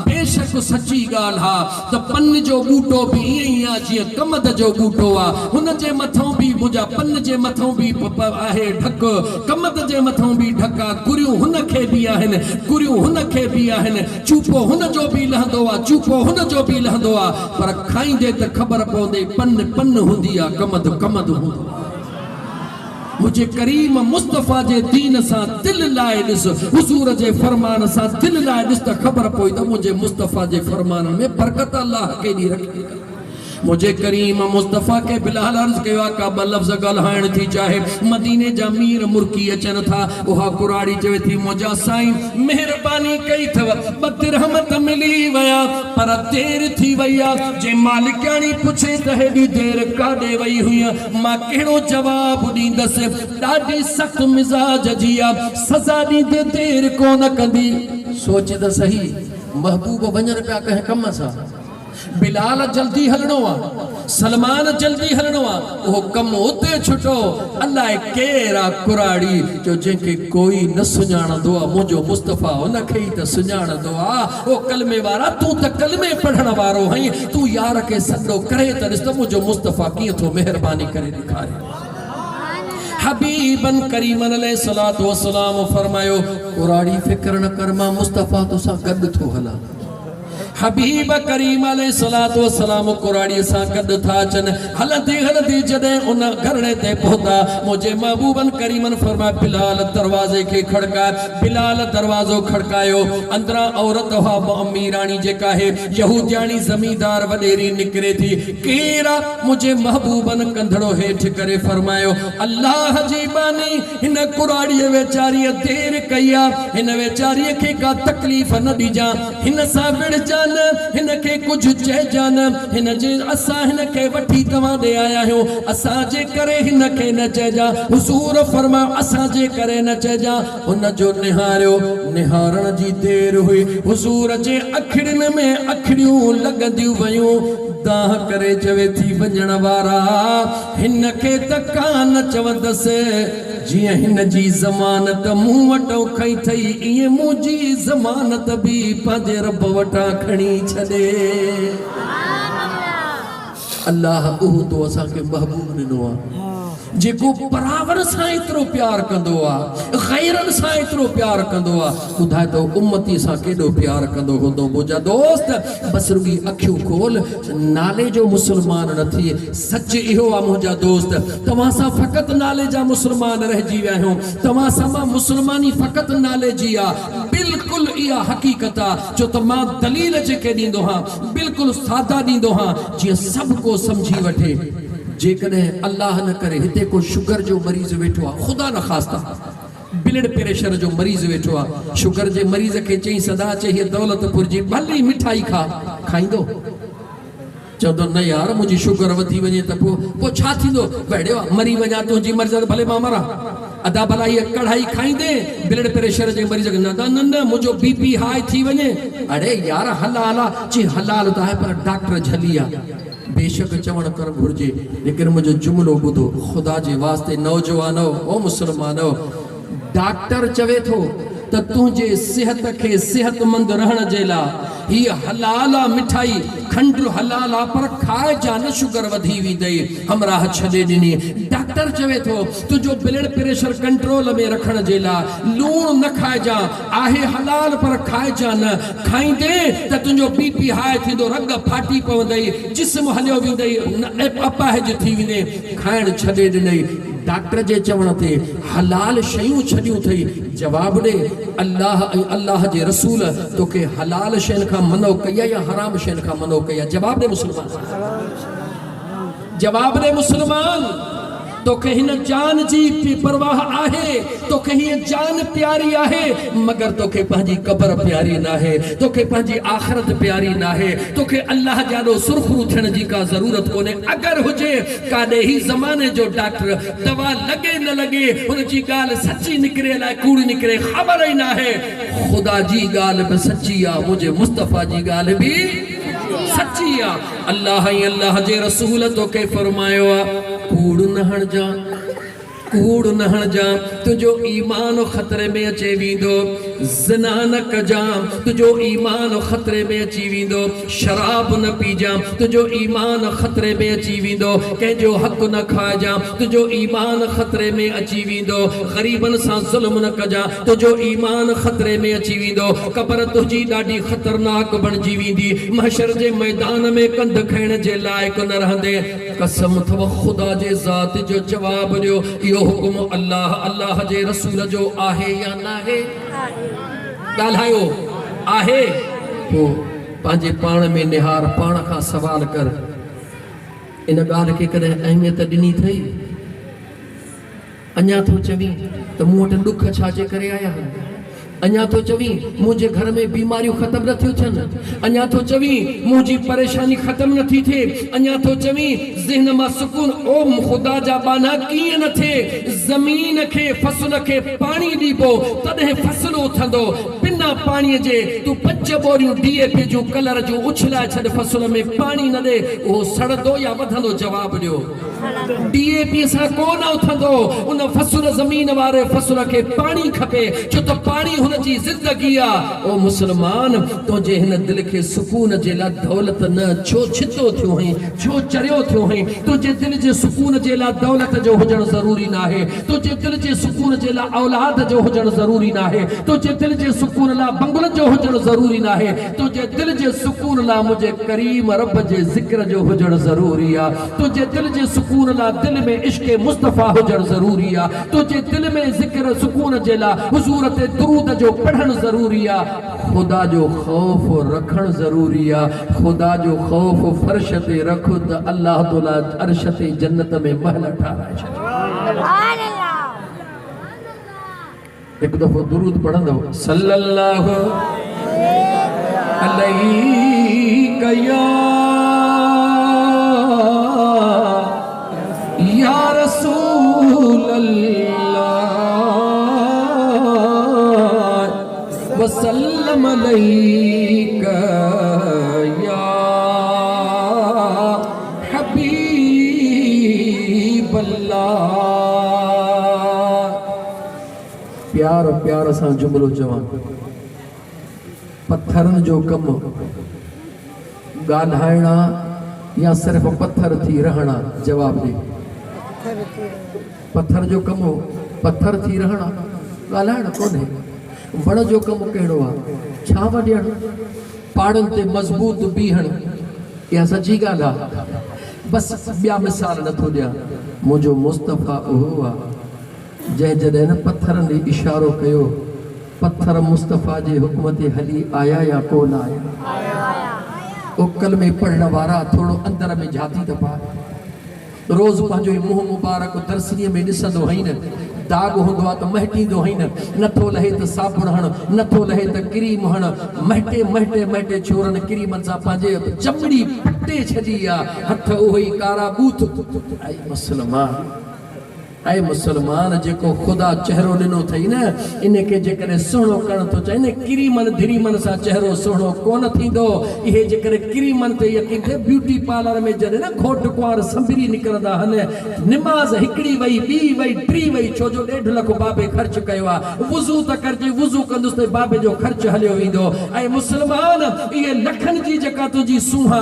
बेशक सची ॻाल्हि हा त पन जो बूटो भी ईअं आ जीअं कमद जो बूटो आ हुन जे मथां भी मुंहिंजा पन जे मथां भी आहे ढक कमद जे मथां भी ढका कुरियूं हुन खे भी आहिनि कुरियूं हुन खे भी आहिनि चूपो हुन जो भी लहंदो आ चूपो हुन जो भी लहंदो आ पर खाईंदे त ख़बर पवंदी पन पन हूंदी आ कमद कमद हूंदो मुझे करीम मुस्तफा जे दीन सा दिल लाए दिस हुजूर जे फरमान सा दिल लाए दिस त ख़बर पोई त मुझे मुस्तफा जे फरमान में बरकत अल्लाह केडी रखी मुझे करीम मुस्तफ़ा के बिलाल अर्ज़ कयो का ब लफ़्ज़ ॻाल्हाइण थी चाहे मदीने जा मीर मुर्की अचनि था उहा कुराड़ी चवे थी मुंहिंजा साईं मेहरबानी कई अथव ब दिरहम त मिली विया पर देर थी वई आहे जे मालिकाणी पुछे त हेॾी देर काॾे वई हुई मां कहिड़ो जवाब ॾींदसि ॾाढी सख़्त मिज़ाज जी आहे सज़ा ॾींदे देर कोन कंदी सोच त सही महबूब वञनि पिया कंहिं कम सां बिलाल जल्दी हलणो आहे सलमान जल्दी हलणो आहे उहो कमु उते छुटो अलाए केरा कुराड़ी जो जंहिंखे कोई न सुञाणंदो आहे मुंहिंजो मुस्तफ़ा उनखे ई त सुञाणंदो आहे ओ कलमे वारा तूं त कलमे पढ़ण वारो आहीं तूं यार खे सॾो करे त ॾिस त मुंहिंजो मुस्तफ़ा कीअं थो महिरबानी करे ॾेखारे हबीबन करीमन अलैहिस्सलातु वस्सलाम फरमायो कुराड़ी फिक्र न कर मां मुस्तफ़ा तोसां गॾु थो हलां हबीब करीम अलैहिस्सलातु वस्सलाम कुराड़ी सां गॾु था अचनि हलंदे हलंदे जॾहिं उन घरणे ते पहुता मुंहिंजे महबूबन करीमन फरमाया बिलाल दरवाज़े खे खड़काए बिलाल दरवाज़ो खड़कायो अंदरां औरत हुआ अमीराणी जेका आहे यहूदियाणी ज़मींदार वॾेरी निकिरे थी केरा मुंहिंजे महबूबन कंधड़ो हेठि करे फरमायो अल्लाह जी बानी हिन कुराड़ीअ वेचारीअ देर कई आहे हिन वेचारीअ खे का तकलीफ़ न ॾिजां हिन सां विढ़जां हिन के कुछ चइजान हिन जे असां हिन के वठी तव्हां ॾे आया आहियूं असां जे करे हिन के न चइजां हुज़ूर फरमायो असां जे करे न चइजां हुन जो निहारियो निहारण जी देर हुई हुज़ूर जे अखिड़ियुनि में अखिड़ियूं लॻंदियूं वयूं दाह करे चवे थी वञण वारा हिन के त कान चवंदसि जियां हिन जी ज़मानत मूं वटों खई थई ईअं मुंहिंजी ज़मानत बि पंहिंजे रब वटां खणी छॾे अल्लाह उहो तो असांखे महबूब ॾिनो आहे जेको बराबर सां एतिरो प्यार कंदो आहे ग़ैरनि सां एतिरो प्यार कंदो आहे ॿुधाए तो उम्मती सां केॾो प्यार कंदो हूंदो मुंहिंजा दोस्त बसि रुॻी अखियूं खोल नाले जो मुस्लमान न थिए सच इहो आहे मुंहिंजा दोस्त तव्हां सां फ़क़ति नाले जा मुस्लमान रहिजी विया आहियूं तव्हां सां मां मुस्लमानी फ़क़ति नाले जी आहे बिल्कुलु इहा हक़ीक़त आहे छो त मां दलील जेके ॾींदो आहियां बिल्कुलु सादा ॾींदो आहियां जीअं सभु को सम्झी वठे जेकॾहिं अल्लाह न करे हिते को शुगर जो मरीज़ वेठो आहे ख़ुदा न ख़ास्ता ब्लड प्रेशर जो मरीज़ वेठो आहे शुगर जे मरीज़ खे चई सदा चई हीअ दौलतपुर जी भली मिठाई खाईंदो चवंदो न यार मुंहिंजी शुगर वधी वञे त पोइ छा थींदो भेड़ियो मरी वञा तुंहिंजी मर्ज़ी त भले मां मरां अदा भला इहा कढ़ाई खाईंदे ब्लड प्रेशर जे मरीज़ खे न न मुंहिंजो बीपी हाई थी वञे अड़े यार हलाल आहे चई हलाल त आहे पर डॉक्टर झली आहे बेशक चवण कर घुर्जे लेकिन मुझे जुमलो ॿुधो खुदा जे वास्ते नौजवानो ओ मुसलमानो डॉक्टर चवे थो त तुंहिंजे सिहत खे सिहतमंद रहण जे लाइ हीअ हलाल आहे मिठाई खंड हलाल आहे पर खाइजा न शुगर वधी वेंदई हमराह छॾे ॾिनी डॉक्टर चवे थो तुंहिंजो ब्लड प्रेशर कंट्रोल में रखण जे लाइ लूणु न खाइजा आहे हलाल पर खाइजा न खाईंदे त तुंहिंजो बीपी हाई थींदो रग फाटी पवंदई जिस्म हलियो वेंदई अपाहिज थी वेंदे खाइण छॾे ॾिनई डॉक्टर जे चवण ते हलाल शयूं छॾियूं अथई जवाब ॾे अल्लाह जे रसूल तोखे हलाल शयुनि खां मनो कई आहे या हराम शयुनि खां मनो कई आहे जवाब ॾे मुस्लमान जवाब ॾे मुस्लमान तोखे हिन जान जी परवाह आहे तोखे हीअ जान प्यारी आहे मगर तोखे पंहिंजी क़बर प्यारी न आहे तोखे पंहिंजी आख़िरत प्यारी न आहे तोखे अल्लाह जाॾो सुरख़रू थियण जी का ज़रूरत कोन्हे अगरि हुजे काॾे ही ज़माने जो डॉक्टर दवा लॻे न लॻे हुनजी ॻाल्हि सची निकिरे अलाए कूड़ी निकिरे ख़बर ई न आहे ख़ुदा जी ॻाल्हि बि सची आहे मुंहिंजे मुस्तफ़ा जी ॻाल्हि बि सची आहे अल्लाह ई अल्लाह जे रसूल तोखे फरमायो आहे कूड़ न हणजा कूड़ न हणजा तुंहिंजो ईमान ख़तरे में अचे वेंदो ज़िना न कजा तुंहिंजो ईमान ख़तरे में अची वेंदो शराब न पीजा तुंहिंजो ईमान ख़तरे में अची वेंदो कंहिंजो हक़ न खाइजा तुंहिंजो ईमान ख़तरे में अची वेंदो ग़रीबनि सां ज़ुल्म न कजा तुंहिंजो ईमान ख़तरे में अची वेंदो क़बर तुंहिंजी ॾाढी ख़तरनाक बणिजी वेंदी महशर जे मैदान में कंध खणण जे लाइक़ु न रहंदे कसम अथव ख़ुदा जे ज़ात जो जवाब ॾियो इहो हुकुम अल्लाह जे रसूल जो आहे या न आहे ॻाल्हायो आहे पोइ पंहिंजे पाण में निहार पाण खां सवाल कर इन ॻाल्हि खे कॾहिं अहमियत ॾिनी अथई? अञा थो चवी त मूं वटि ॾुख छाजे करे आया आहिनि? अञा तो चवी मुझे घर में बीमारियों खत्म न थियूं थियनि? अञा तो चवी मुझी परेशानी खत्म न थी थे? अञा तो चवी ज़हन मां सुकून ओ खुदा जा बाना कीअं न थे? ज़मीन खे फसल खे पाणी ॾिबो तॾहिं फसल उथंदो, बिना पाणीअ जे तूं 5 बोरियूं DAP जूं कलर जूं उछलाए छॾ, फसल में पाणी न ॾे उहो सड़ंदो या वधंदो? जवाब ॾियो। DAP सां कोन उथंदो, उन फसल ज़मीन वारे फसल खे पाणी खपे, छो त पाणी हुनजी ज़िंदगी आहे। ओ मुस्लमान, तुंहिंजे हिन दिलि खे सुकून जे लाइ दौलत न छो छितो थियो आहीं, छो चरियो थियो आहीं? तुंहिंजे दिलि जे सुकून जे लाइ दौलत जो हुजणु ज़रूरी न आहे, तुंहिंजे दिलि जे सुकून जे लाइ औलाद जो हुजणु ज़रूरी न आहे, तुंहिंजे दिलि जे सुकून लाइ बंगलनि जो हुजणु ज़रूरी न आहे, तुंहिंजे दिलि जे सुकून लाइ मुंहिंजे करीम रब जे ज़िक्र जो हुजणु ज़रूरी आहे, तुंहिंजे दिलि जे सुकून लाइ दिलि में इश्क़ मुस्तफ़ा हुजणु ज़रूरी आहे, तुंहिंजे दिलि में ज़िक्र सुकून जे लाइ हुज़ूर ते दुरूद जो पढ़णु ज़रूरी आहे, खुदा जो ख़ौफ़ रखणु ज़रूरी आहे। खुदा जो ख़ौफ़ फर्श ते रख त अल्लाह ताला अर्श ते जन्नत में महल ठाराए छॾे। एक दफ़ो दुरूद पढ़ंदो, सल्लल्लाहु अलैहि या रसूल अल्लाह वसल्लम अलैका या हबीब अल्लाह। प्यार प्यार सां जुमलो जवान, पत्थरनि जो कमु ॻाल्हाइणा या सिर्फ़ पत्थर थी रहणा? जवाब ॾे। पत्थर जो कमु पत्थर थी रहणा, ॻाल्हाइणु कोन्हे। वण जो कमु कहिड़ो आहे? छांव ॾियणु, पाड़नि ते मज़बूत बीहणु, इहा सची ॻाल्हि आहे। बसि ॿिया मिसाल नथो ॾियां। मुंहिंजो मुस्तफ़ा उहो आहे जंहिं जॾहिं न पत्थरनि ॾे इशारो कयो, पत्थर मुस्तफ़ा जे हुक्म ते हली आया या कोन आया? उकल में पढ़ण वारा थोरो अंदर में जाती त पाए, रोज़ पंहिंजो मुंहुं मुबारक दरसनीअ में ॾिसंदो हई न, दाग हूंदो आहे त महटींदो हई न, नथो लहे त साबुण हण, नथो लहे त क्रीम हण, महटे महटे महटे छोरनि क्रीमनि सां पंहिंजे चमड़ी पटे छॾी आहे, हथ उहो ई कारा बूथ। ऐं मुस्लमान, ऐं मुस्लमान, जेको ख़ुदा चहिरो ॾिनो अथई न, इन खे जेकॾहिं सुहिणो करणु थो चाहे न, क्रीमनि धिरीमनि सां चहिरो सुहिणो कोन थींदो। इहे जेकॾहिं क्रीमनि ते यकीन थिए, ब्यूटी पार्लर में जॾहिं न घोट कुंवार संभरी निकिरंदा आहिनि, निमाज़ हिकिड़ी वई, ॿी वई, टी वई, छो जो 1.5 लख बाबे ख़र्च कयो आहे। वुज़ू त करजे, वुज़ू कंदुसि त बाबे जो ख़र्च हलियो वेंदो। ऐं मुस्लमान, इहे लखनि जी जेका तुंहिंजी सूंह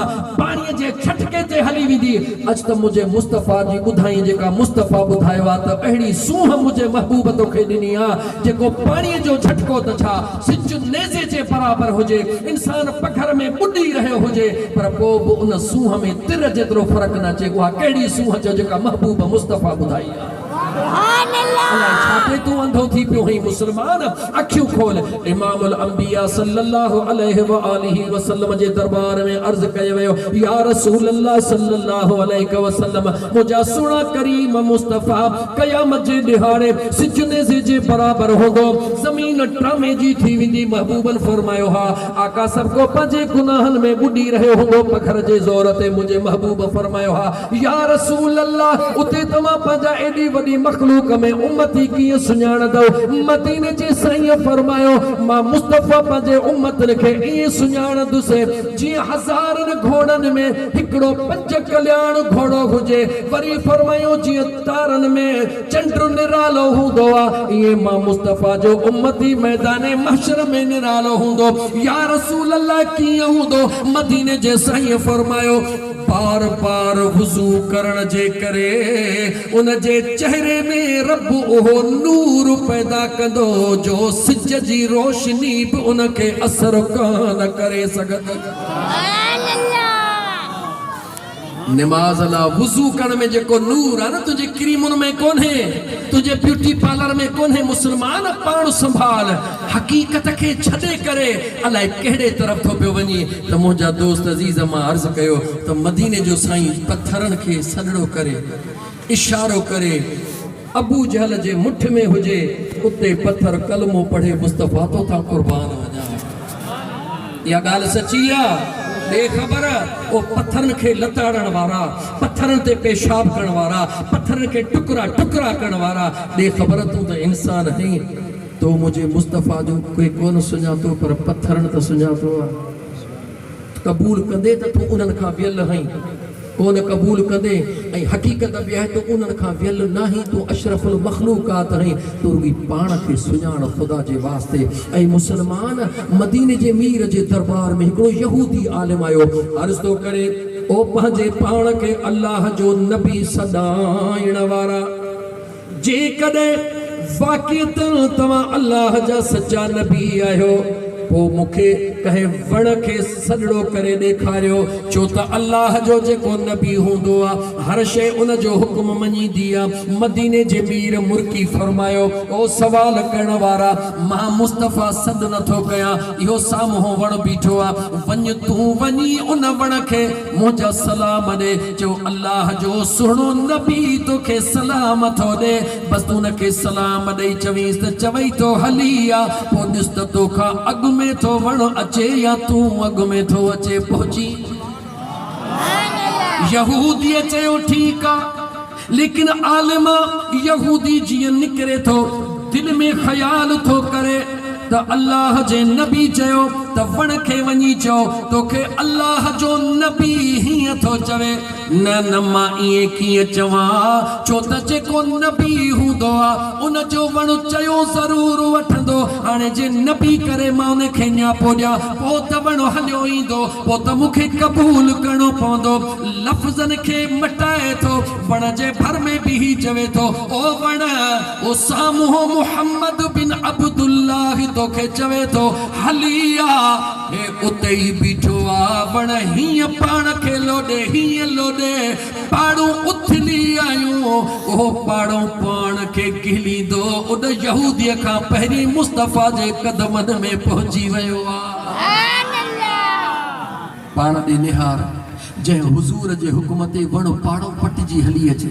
पाणीअ जे छटके ते हली वेंदी। अॼु त मुंहिंजे मुस्तफ़ा जी ॿुधाई, जेका मुस्तफ़ा ॿुधायो त अहिड़ी सूंह मुंहिंजे महबूब तोखे ॾिनी आहे, जेको पाणीअ जो झटको त छा सिज नेज़े जे बराबरि हुजे, इंसान पघर में ॿुॾी रहियो हुजे, पर पोइ बि उन सूंह में तिर जेतिरो फ़र्क़ु न अचे। उहा कहिड़ी सूंह जो जेका महबूब मुस्तफ़ा ॿुधाई आहे। छाते तूं अंधो थी पियो आहीं? मुस्लमान, अखियूं खोल। इमामुल अंबिया सल्लल्लाहु अलैहि व आलिहि वसल्लम जे दरबार में अर्ज़ कयो वियो, या रसूल अल्लाह सल्लल्लाहु अलैहि वसल्लम, मुंहिंजा सुहिणा करीम मुस्तफ़ा क़यामत जे ॾिहाड़े सिज नेज़े जे बराबरि हूंदो, ज़मीन टामे जी थी वेंदी। महबूबन फरमायो, हा आका सबको पंहिंजे गुनाहनि में ॿुॾी रहियो हूंदो पखर जे ज़ोर ते। मुंहिंजे महबूब फरमायो, हा या रसूल अल्लाह, उते तव्हां पंहिंजा एॾी वॾी मखलूक में उम्मती कीअं सुञाणंदो? मदीने जे साईं फरमायो, मां मुस्तफ़ा पंहिंजे उम्मतनि खे ईअं सुञाणंदुसि जीअं हज़ारनि घोड़नि में हिकिड़ो 5 कल्याण घोड़ो हुजे। वरी फरमायो, जीअं तारनि में चंड निरालो हूंदो आहे, ईअं मां मुस्तफ़ा जो उम्मती मैदाने महशर में निरालो हूंदो। या रसूल अल्लाह, कीअं हूंदो? मदीने जे साईं फरमायो, बार बार वुज़ू करण जे करे उन जे चेहरे में रब उहो नूर पैदा कंदो जो सिज जी रोशनी भी उनके असर कान करे सघंदी। नमाज ला वुजू करण में जेको नूर आहे न तुझे क्रीमुन में कोन्हे, तुझे ब्यूटी पार्लर में कोन्हे। मुसलमान पाण संभाल, हकीकत के छॾे करे अलाए कहिड़े तरफ़ थो पियो वञे। त मुंहिंजा दोस्त अज़ीज़ मां अर्ज़ कयो त मदीने जो साईं पत्थरनि खे सॾड़ो करे इशारो करे अबू जहल जे मुठ में हुजे उते पत्थर कलमो पढ़े मुस्तफ़ा तो था कुर्बान वञा। इहा ॻाल्हि सची आहे। बेखबर ओ पत्थरन के लताड़न वारा, पत्थरन ते पेशाब करण वारा, पत्थरन के टुकड़ा टुकड़ा करण वारा, बेखबर तू तो इंसान है। तो मुझे मुस्तफ़ा जो कोई कोन सुञातो पर पत्थरन तो सुञातो आहे। कबूल कंदे त तू उन्हनि खां वियल हई, कोन कबूल कंदे ऐं हकीकत बि आहे तो उन्हनि खां वियल नाही। तू अशरफुल मखलूकात है, तो रुगी पाण खे सुञाण खुदा जे वास्ते। ऐं मुसलमान मदीने जे मीर जे दरबार में हिकिड़ो यहूदी आलिम आयो, अर्ज़ तो करे ओ पंहिंजे पाण खे अल्लाह जो नबी सॾाइण वारा, जेकॾहिं वाक़िअतन तव्हां अल्लाह जा सच्चा नबी आहियो पो मुखे कहे वण खे सॾड़ो करे ॾेखारियो। छो त अल्लाह जो जेको नबी हूंदो आहे हर शइ उन जो हुक्म मञींदी आहे। मदीने जे मीर मुर्की फरमायो ओ सवाल करण वारा, मां मुस्तफ़ा सॾ नथो कयां, इहो साम्हूं वण बीठो आहे, वञ तूं वञी उन वण खे मुंहिंजा सलाम ॾे। जो अल्लाह जो सुहिणो नबी तोखे सलाम थो ॾे, बसि तूं उनखे सलाम ॾेई चवीस त चवई तो हली आ। पोइ ॾिस त तोखां अॻु में थो वण अचे या तूं अॻु में थो अचे पहुची। यहूदी चयो ठीकु आहे, लेकिन आलिम यहूदी जीअं निकिरे थो दिल में ख्याल थो करे त अल्लाह जे नबी चयो त वण खे वञी चओ तोखे अल्लाह जो नबी हीअं थो चवे। न न मां ईअं कीअं चवां, छो त जेको नबी हूंदो आहे उन जो वण चयो ज़रूर वठंदो। हाणे जे नबी करे मां उनखे न्यापो ॾियां पोइ त वण हलियो ईंदो, पोइ त मूंखे क़बूल करणो पवंदो। लफ़्ज़नि खे मटाए थो, वण जे भर में बि ही चवे थो ओ वण ओ साम्हूं मुहम्मद बिन अब्दुल्लाह तोखे चवे थो हली आ। हे उते ही बीठो आ, वण हीअं पाण खे लोॾे हीअं लोॾे, पाड़ो उथली आयूं ओ पाड़ो पाण खे गिलींदो। उन यहूदीअ खां पहिरीं मुस्तफ़ा जे कदमनि में पहुची वियो आहे। पाण ॾे निहार, जंहिं हुज़ूर जे हुकुम ते वण पाड़ो पटिजी हली अचे,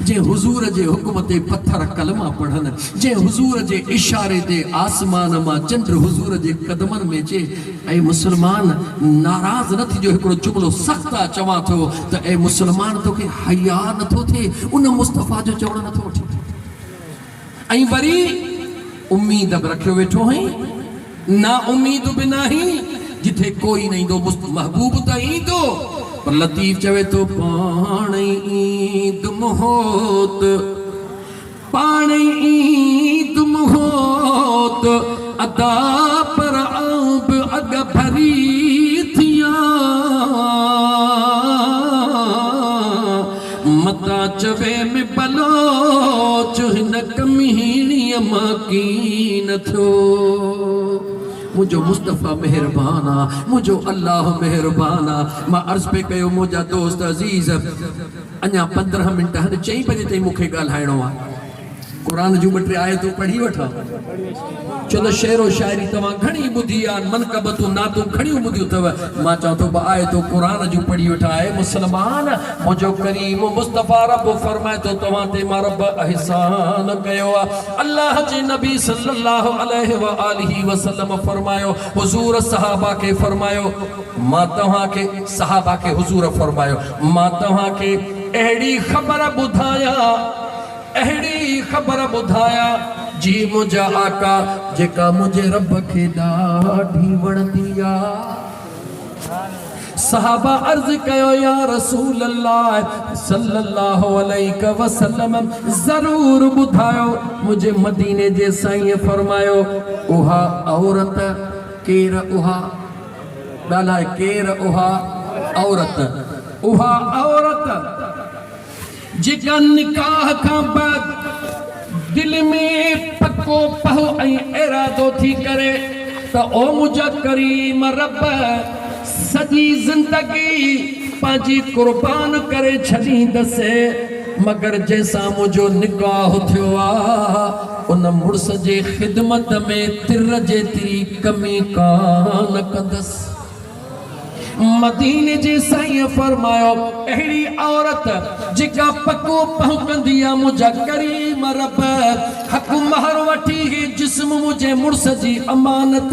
जंहिं हुज़ूर जे हुकुम ते पत्थर कलमा पढ़नि, जंहिं हुज़ूर जे इशारे ते आसमान मां चंड हुज़ूर जे कदमनि में अचे। ऐं मुसलमान नाराज़ न थी जो हिकिड़ो जुमिलो सख़्त आहे चवां थो त ऐं मुसलमान तोखे हया नथो थिए उन मुस्तफ़ा जो चवण नथो वठी। ऐं वरी उम्मीद बि रखियो वेठो हैं, ना उम्मीद बि नाही, जिथे कोई न ईंदो महबूब त ईंदो। पर लतीफ़ चवे तो पाण ईद मोहत, पाण ईद मोहत अदा पर आब अग भरी थिया। मता चवे में बलोच हिन कमीणीअ मां कीन थो। मुझो मुस्तफ़ा मेहरबान आ, मुझो अल्लाह मेहरबान आ। मां अर्ज़ पे कयो मुझा दोस्त अज़ीज़ अञा 15 मिनट हर 4 बजे ताईं मूंखे ॻाल्हाइणो आहे। कुरान जूं 2-3 आयतूं पढ़ी वठां। चलो शेरो शायरी तव्हां घणी ॿुधी आहे, मनक़बतूं नातूं घणियूं ॿुधियूं अथव। मां चवां थो आयतूं कुरान जूं पढ़ी वठां। आहे मुसलमान, मुंहिंजो करीम मुस्तफ़ा रब फरमाए थो तव्हां ते मां रब अहसान कयो आहे। अल्लाह जे नबी सल्लल्लाहु अलैहि व आलिहि वसल्लम फरमायो, हुज़ूर सहाबा खे फरमायो, मां तव्हां खे सहाबा खे हुज़ूर फरमायो मां तव्हां खे अहिड़ी ख़बर ॿुधायां, अहिड़ी ख़बर ॿुधाया जी मुंहिंजा आका जेका मुंहिंजे रब खे ॾाढी वणंदी आहे। सहाबा अर्ज़ कयो या रसूल अल्लाह सल्लल्लाहु अलैहि वसल्लम ज़रूर ॿुधायो। मुंहिंजे मदीने जे साईं फरमायो उहा औरत केर, उहा ॻाल्हाए केर, उहा औरत, उहा औरत जेका निकाह खां बाद दिल में पको पहो ऐं इरादो थी करे त ओ मुंहिंजा करीम रब सॼी ज़िंदगी पांजी कुर्बान करे छॾींदसि मगर जैसा मुझो निगाह थियो उन मुड़स जे खिदमत में तिर जेतिरी कमी कान कंदसि मदीने जे साईं फरमायो अहिड़ी औरत जेका पको पहुंकंदी आहे मुंहिंजा करीम रब हक़ महर वठी ही जिस्म मुझे मुड़स जी अमानत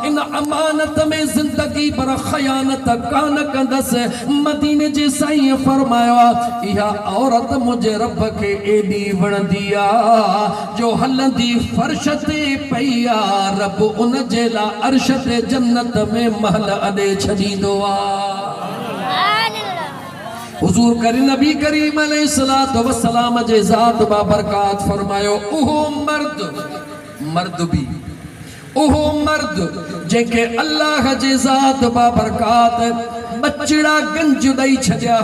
इन अमानत में जिंदगी पर खयानत कान कंदसि मदीने जे साईं फरमायो इहा औरत मुझे रब के एडी वणंदी आहे जो हलंदी फर्श ते पई आहे रब उन जे ला अर्श ते जन्नत में महल अॾे छॾींदो हुजूर करीम नबी करीम अलैहिस्सलातु वस्सलाम जे ज़ात बाबरकात फरमायो उहो मर्द भी उहो मर्द जेके अल्लाह जे ज़ात बाबरकात बचड़ा गंज दई छॾिया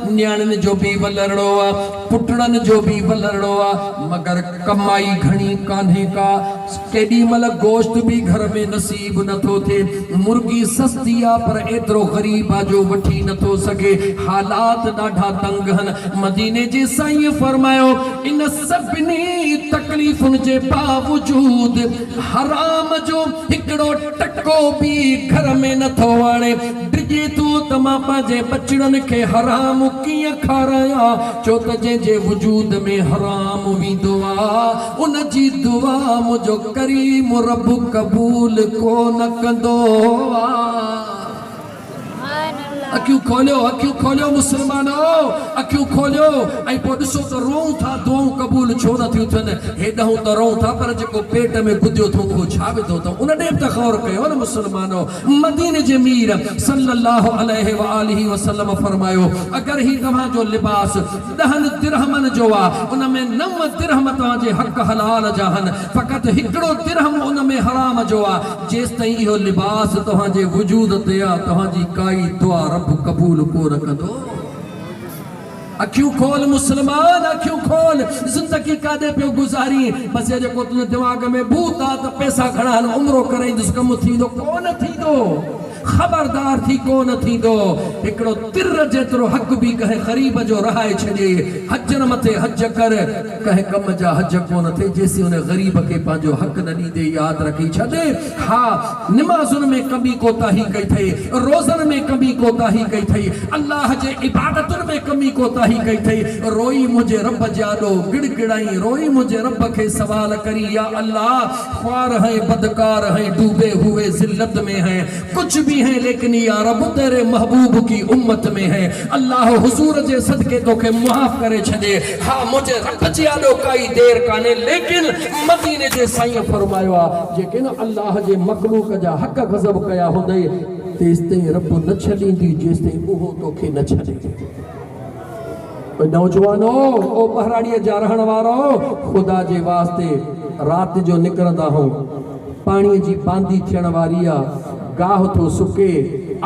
न्याणन जो भी वलरड़ो आ पुटड़न जो भी वलरड़ो आ मगर कमाई घणी कान्हे का केडी मल गोश्त भी घर में नसीब नथो थे मुर्गी सस्ती आ पर एतरो गरीब आ जो वठी नथो सके हालात ॾाढा तंग हन मदीने जे साईं फरमायो इन सभिनी तकलीफ़ुन जे बावजूद हराम जो हिकड़ो टको भी घर में नथो आणे डिजे तू तमा पांजे बचड़न के हराम किया खाराया चो त जे वजूद में हराम वींदो आ उन जी दुआ मुझो करीम रब कबूल को न कंदो आ अखियूं खोलियो मुसलमानो अखियूं खोलियो ऐं पोइ ॾिसो त रोऊं था दुआऊं क़बूल छो न थियूं थियनि हेॾां त रोऊं था पर जेको पेट में गुदियो थो उहो छा विधो अथऊं उन ॾे बि त ग़ौर कयो न मुसलमानो मदीने जे मीर सल्लल्लाहु अलैहि व आलिहि वसल्लम फरमायो अगरि ही तव्हांजो लिबास 10 दिरहमनि जो आहे उन में 9 दिरहम तव्हांजे हक़ हलाल जा आहिनि फ़क़ति हिकिड़ो दिरहम उन में हराम जो आहे जेसिताईं इहो लिबास तव्हांजे वजूद ते आहे तव्हांजी काई दुआ रब कबूल को न कंदो अखियूं खोल मुसलमान अखियूं खोल जिंदगी कादे पे गुजारी बस ये जेको तुझे दिमाग में भूत आ त पैसा खड़ा उम्रो करे जिस कम थींदो कोन थींदो खबरदार थी कोन थींदो हिकड़ो तिर जेतिरो हक भी कहे गरीब जो रहाए छॾे हजन मथे हज कर कहे कम जा हज कोन थे जेसी उन गरीब के पांजो हक न ॾींदे याद रखी छॾे हा नमाज़ुन में कमी कोताही कई थई रोज़न में कमी कोताही कई थई अल्लाह जे इबादतुन में कमी कोताही कई थई रोई मुझे रब जाडो गिड़गिड़ाई रोई मुझे रब के सवाल करी या अल्लाह ख्वार है बदकार है डूबे हुए जिल्लत में है कुछ भी है लेकिन या रब तेरे महबूब की उम्मत में है अल्लाह हुजूर जे सदके तो के माफ करे छदे हां मुझे रब जियादो काई देर काने लेकिन मदीने जे साईं फरमायो जेके न अल्लाह जे मखलूक जा हक गजब कया होंदे तेस्ते रब न छडींदी जेस्ते उहो तोखे न छडे नौजवानो ओ बहराड़ीअ जा रहण वारो खुदा जे वास्ते रात जो निकरंदा हो पानी जी बांदी थियण वारी आ गाह तो सुके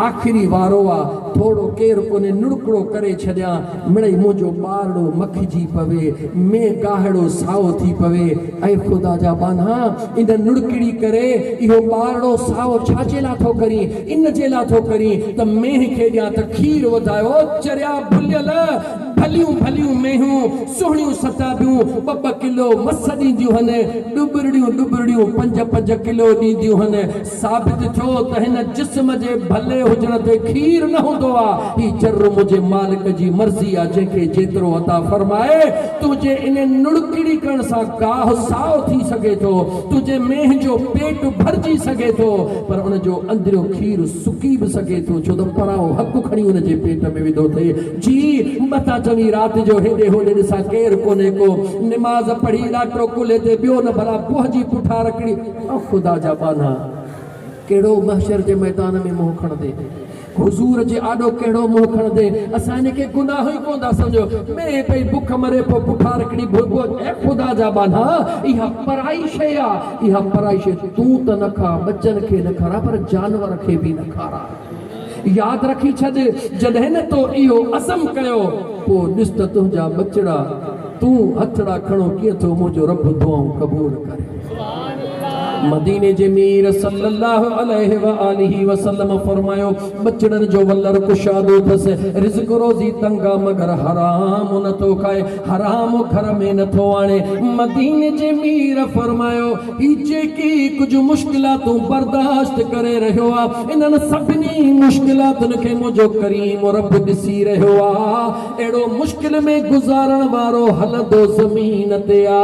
आखिरी वारो आ थोड़ो केर कोने नुड़कड़ो करे छड्या मिड़ई मुझो बारड़ो मखजी पवे में गाहड़ो साओ थी पवे ऐ खुदा जा बाना इन नुड़कड़ी करे इहो बारड़ो साओ छाचेला थो करी इन जेला थो करी त मेह खेड्या त खीर वधायो चरिया भुलियल भलियूं मेहूं सुहणियूं सताबियूं 2 किलो मस ॾींदियूं हन डुबड़ियूं 5 किलो ॾींदियूं हन साबित थियो त हिन जिस्म जे भले हुजण ते खीर न हूंदो आ ही जर मुझे मालिक जी मर्ज़ी आ जेके जेतिरो अता फरमाए तुझे इन नुड़किड़ी करण सां गाह साओ थी सके थो तुझे मेह जो पेट भरजी सके थो पर उन जो अंदरियो खीर सुकी भी सके थो छो त पराओ हक़ खणी उन जे पेट में विधो थे जी मता चवी रात जो हेडे होडे ॾिसां केर कोने को नमाज पढ़ी ॾाटो कुले ते ॿियो न भला पोहजी पुठा रखड़ी खुदा जा बाना केड़ो महशर के मैदान में मुंह खण दे हुजूर जे आडो केड़ो मुंह खण दे असां के गुनाह ही कोन दा समझो मैं पे भूख मरे पो पुठा रखड़ी भोगो ए खुदा जा बाना इहा पराई शय आ इहा पराई शय तू त न खा बच्चन के न खारा पर जानवर के भी न खारा याद रखी छद जॾहिं न तो इहो असम कयो पो ॾिस त तुंहिंजा बचड़ा तू हथड़ा खणो कीअं थो मुंहिंजो रब दुआऊं क़बूल करे मदीने जे मीर सल्लल्लाहु अलैहि व आलिहि वसल्लम फरमायो बचड़न जो वल्लर कुशादो थस रिज़्क़ रोज़ी तंगा मगर हराम न तो खाए हराम घर में न तो आने मदीने जे मीर फरमायो ई जेकी कुछ मुश्किलातूं बर्दाश्त करे रहियो आ इनन सभिनी मुश्किलातुन के मुझो करीम रब ॾिसी रहियो आ एड़ो मुश्किल में गुज़ारण वारो हलंदो ज़मीन ते आ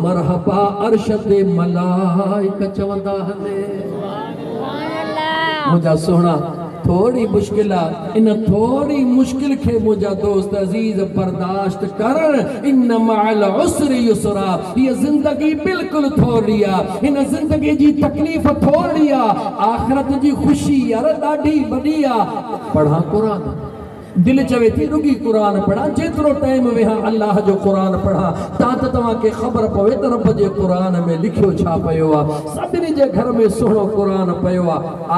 मरहबा अर्श ते मलाइक चवंदा हले मुझा सोना थोड़ी मुश्किल इन थोड़ी मुश्किल के मुझा दोस्त अजीज बर्दाश्त कर इन मअल उसरि युसरा ये जिंदगी बिल्कुल थोड़ी आ इन जिंदगी जी तकलीफ थोड़ी आ आखिरत जी खुशी यार ॾाढी वॾी आ पढ़ा कुरान दिल चवे थी रुगी कुरान पढ़ा जेतिरो टाइम वेहा अल्लाह जो कुरान पढ़ा ता त तव्हांखे ख़बर पवे त रब जे कुरान में लिखियो छा पियो आहे सभिनी जे घर में सुहिणो कुरान पियो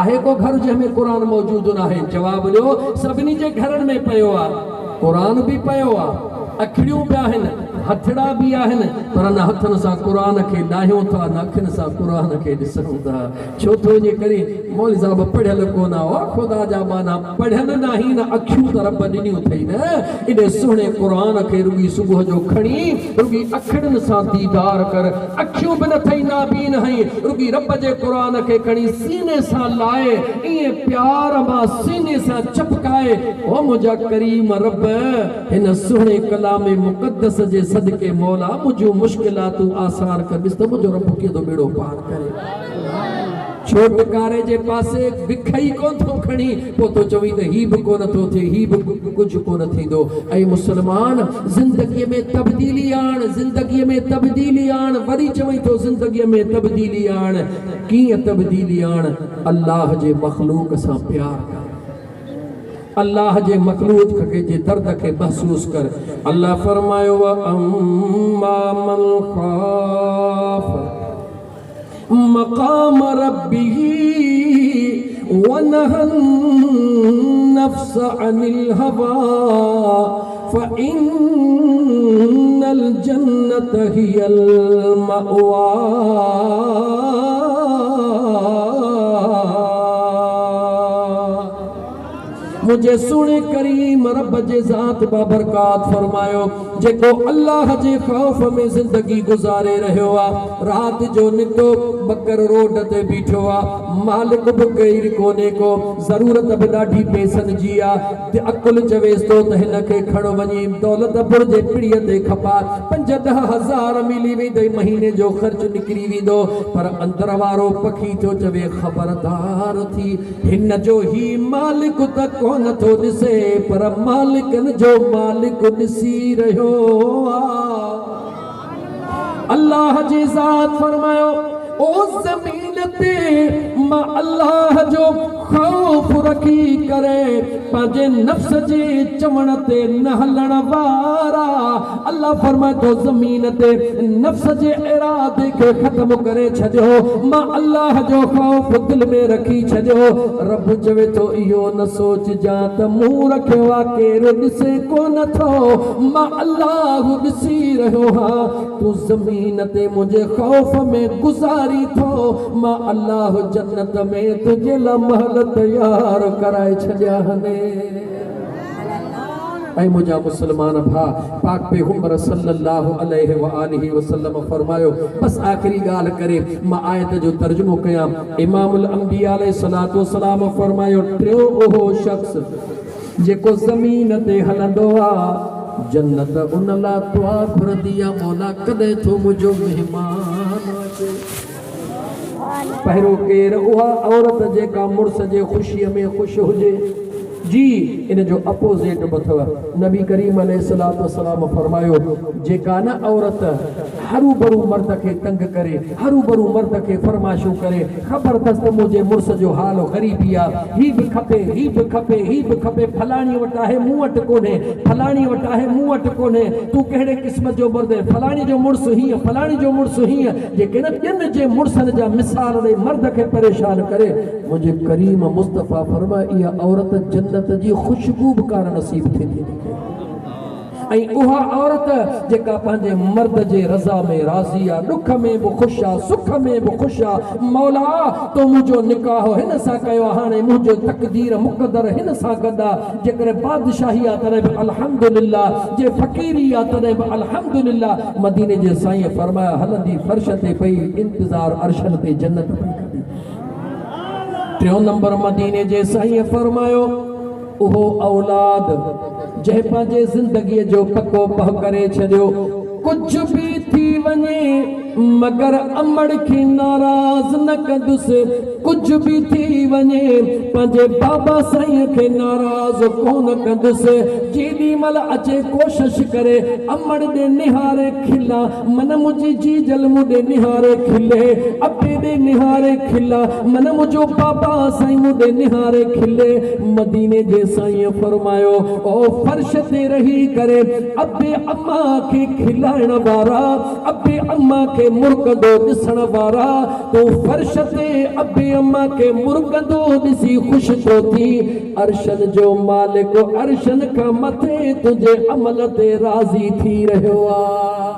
आहे को घर जंहिंमें कुरान मौजूदु न आहे जवाबु ॾियो सभिनी जे घरनि में पियो आहे कुरान बि पियो आहे अखिड़ियूं बि आहिनि हथड़ा भी आहिनि पर न हथन सां कुरान खे ॾाहियूं था न अखियुनि सां कुरान खे ॾिसूं था छो तो इन करे मौलवी साहब पढ़ियल कोन हो ख़ुदा जा माना पढ़ियल न ही न अखियूं त रब ॾिनियूं अथई न इन सुहिणे कुरान खे रुगी सुबुह जो खणी रुगी अखियुनि सां दीदार कर अखियूं बि न अथई नाबीन हई रुगी रब जे कुरान खे खणी सीने सां लाए ईअं प्यार मां सीने सां चपकाए ओ मुंहिंजा करीम रब हिन सुहिणे कलाम मुक़द्दस जे सदके मौला मुझो मुश्किलातूं आसान कर ॾिस त मुंहिंजो रब कीअं बेड़ो पार करे छोटकारे जे पासे बिखई कोन थो खणी पोइ तो चवी त ही बि कोन थो थिए ही बि कुझु कोन थींदो ऐं मुस्लमान ज़िंदगीअ में तब्दीली आण ज़िंदगीअ में तब्दीली आण वरी चवई थो ज़िंदगीअ में तब्दीली आण कीअं तब्दीली आण अल्लाह जे मख़लूक सां प्यार कर अल्लाह जे मखलूक के जे दर्द के महसूस कर अल्लाह फरमायो अम्मा मन खाफ मकाम रब्बिही व नहन नफ्स अनिल हवा फइन्नल जन्नत हियल मअवा मुझे सुने करीम रब जे ज़ात बाबरकात फरमायो जेको अल्लाह जे खौफ में जिंदगी गुजारे रहियो आ रात जो निको बकर रोड ते बीठो आ मालिक बि गैर कोने को ज़रूरत बि ॾाढी पैसनि जी आ ते अकुल चवेस तो त हिन खे खणो वञी दौलतपुर जे पिड़ीअ ते खपा 5-10,000 मिली वेंदई महीने जो ख़र्च निकिरी वेंदो पर अंदर वारो पखी थो चवे ख़बरदार थी हिन जो ही मालिक त कोन थो ॾिसे पर मालिकनि जो मालिक ॾिसी रहियो अल्लाह जी ज़ात फरमायो ओ ज़मीन ते मां अल्लाह जो खौफ रखी करे पंहिंजे नफ्स जे चवण ते न हलण वारा अल्लाह फरमाए थो ज़मीन ते नफ्स जे इरादे खे ख़त्म करे छॾियो मां अल्लाह जो खौफ दिल में रखी छॾियो रब चवे थो इहो न सोचजां त मूं रखियो आहे केरु ॾिसे कोन थो मां अल्लाह ॾिसी रहियो हा तूं ज़मीन ते मुंहिंजे खौफ में गुज़ारी थो मां अल्लाह जन्नत में तुझे लाइ महल तैयार कराए छॾिया हने ऐं मुंहिंजा मुस्लमान भा पाक पैगंबर सल्लल्लाहु अलैहि व आलिहि वसल्लम फरमायो बस आखिरी ॻाल्हि करे मां आयत जो तर्जुमो कयां इमामुल अंबिया अलैहिस्सलातु वस्सलाम फरमायो टियों उहो शख़्स जेको ज़मीन ते हलंदो आहे जन्नत उन लाइ दुआ घुरंदी आहे मौला कॾहिं थो मुंहिंजो महिमान अचे पहिरों केर उहा औरत जेका मुड़स जे ख़ुशीअ में ख़ुशि हुजे जी इन जो अपोजिट बथव नबी करीम अलैहिस्सलातु वस्सलाम फरमायो जेका न औरत हरू भरू मर्द खे तंग करे हरू भरू मर्द खे फरमाइशूं करे ख़बर अथसि त मुंहिंजे मुड़स जो हाल ग़रीबी आहे ही बि खपे ही बि खपे ही बि खपे फलाणी वटि आहे मूं वटि कोन्हे फलाणी वटि आहे मूं वटि कोन्हे तूं कहिड़े क़िस्म जो मर्द फलाणी जो मुड़स हीअं फलाणी जो मुड़स हीअं जेके न ॿियनि जे मुड़सनि जा मिसाल ॾेई मर्द खे परेशान करे मुंहिंजे करीम मुस्तफ़ा फरमाए इहा औरत जन्नत जी खुशबू बि कार नसीब थींदी ऐं उहा औरत जेका पंहिंजे मर्द जे रज़ा में राज़ी आहे, दुख में बि ख़ुशि आहे, सुख में बि ख़ुशि आहे। मौला तो मुंहिंजो निकाह हिन सां कयो, हाणे मुंहिंजो तक़दीर मुक़दर हिन सां गॾु आहे। जेकॾहिं बादशाही आहे तॾहिं बि अल्हम्दुलिल्लाह, जे फ़क़ीरी आहे तॾहिं बि अल्हम्दुलिल्लाह। मदीने जे साईं फरमाया हलंदी फर्श ते पई इंतज़ार अर्शन ते जन्नत पई कंदी। टियों नंबर मदीने जे साईं फरमायो उहो औलाद जंहिं पंहिंजे ज़िंदगीअ जो पको पह करे छॾियो, कुछ भी थी वञे मगर अमड़ खे नाराज़ न कंदुसि, कुछ भी थी वञे पंहिंजे बाबा साईं खे नाराज़ कोन कंदुसि। जेॾी महिल अचे कोशिश करे अमड़ ॾे निहारे खिला, मन मुंहिंजी जीजल मुॾे निहारे खिले, अबे ॾे निहारे खिला, मन मुंहिंजो बाबा साईं मुॾे निहारे खिले। मदीने जे साईं फरमायो ओ फर्श ते रही करे अबे अम्मा खे खिलाइण वारा, अबे अम्मा खे मुर्गंदो ॾिसण वारा, तो फर्श ते अबे अम्मा खे मुर्गंदो ॾिसी ख़ुशि थो थी। अर्शन जो मालिक अर्शन खां मथे तुंहिंजे अमल ते राज़ी थी रहियो आहे।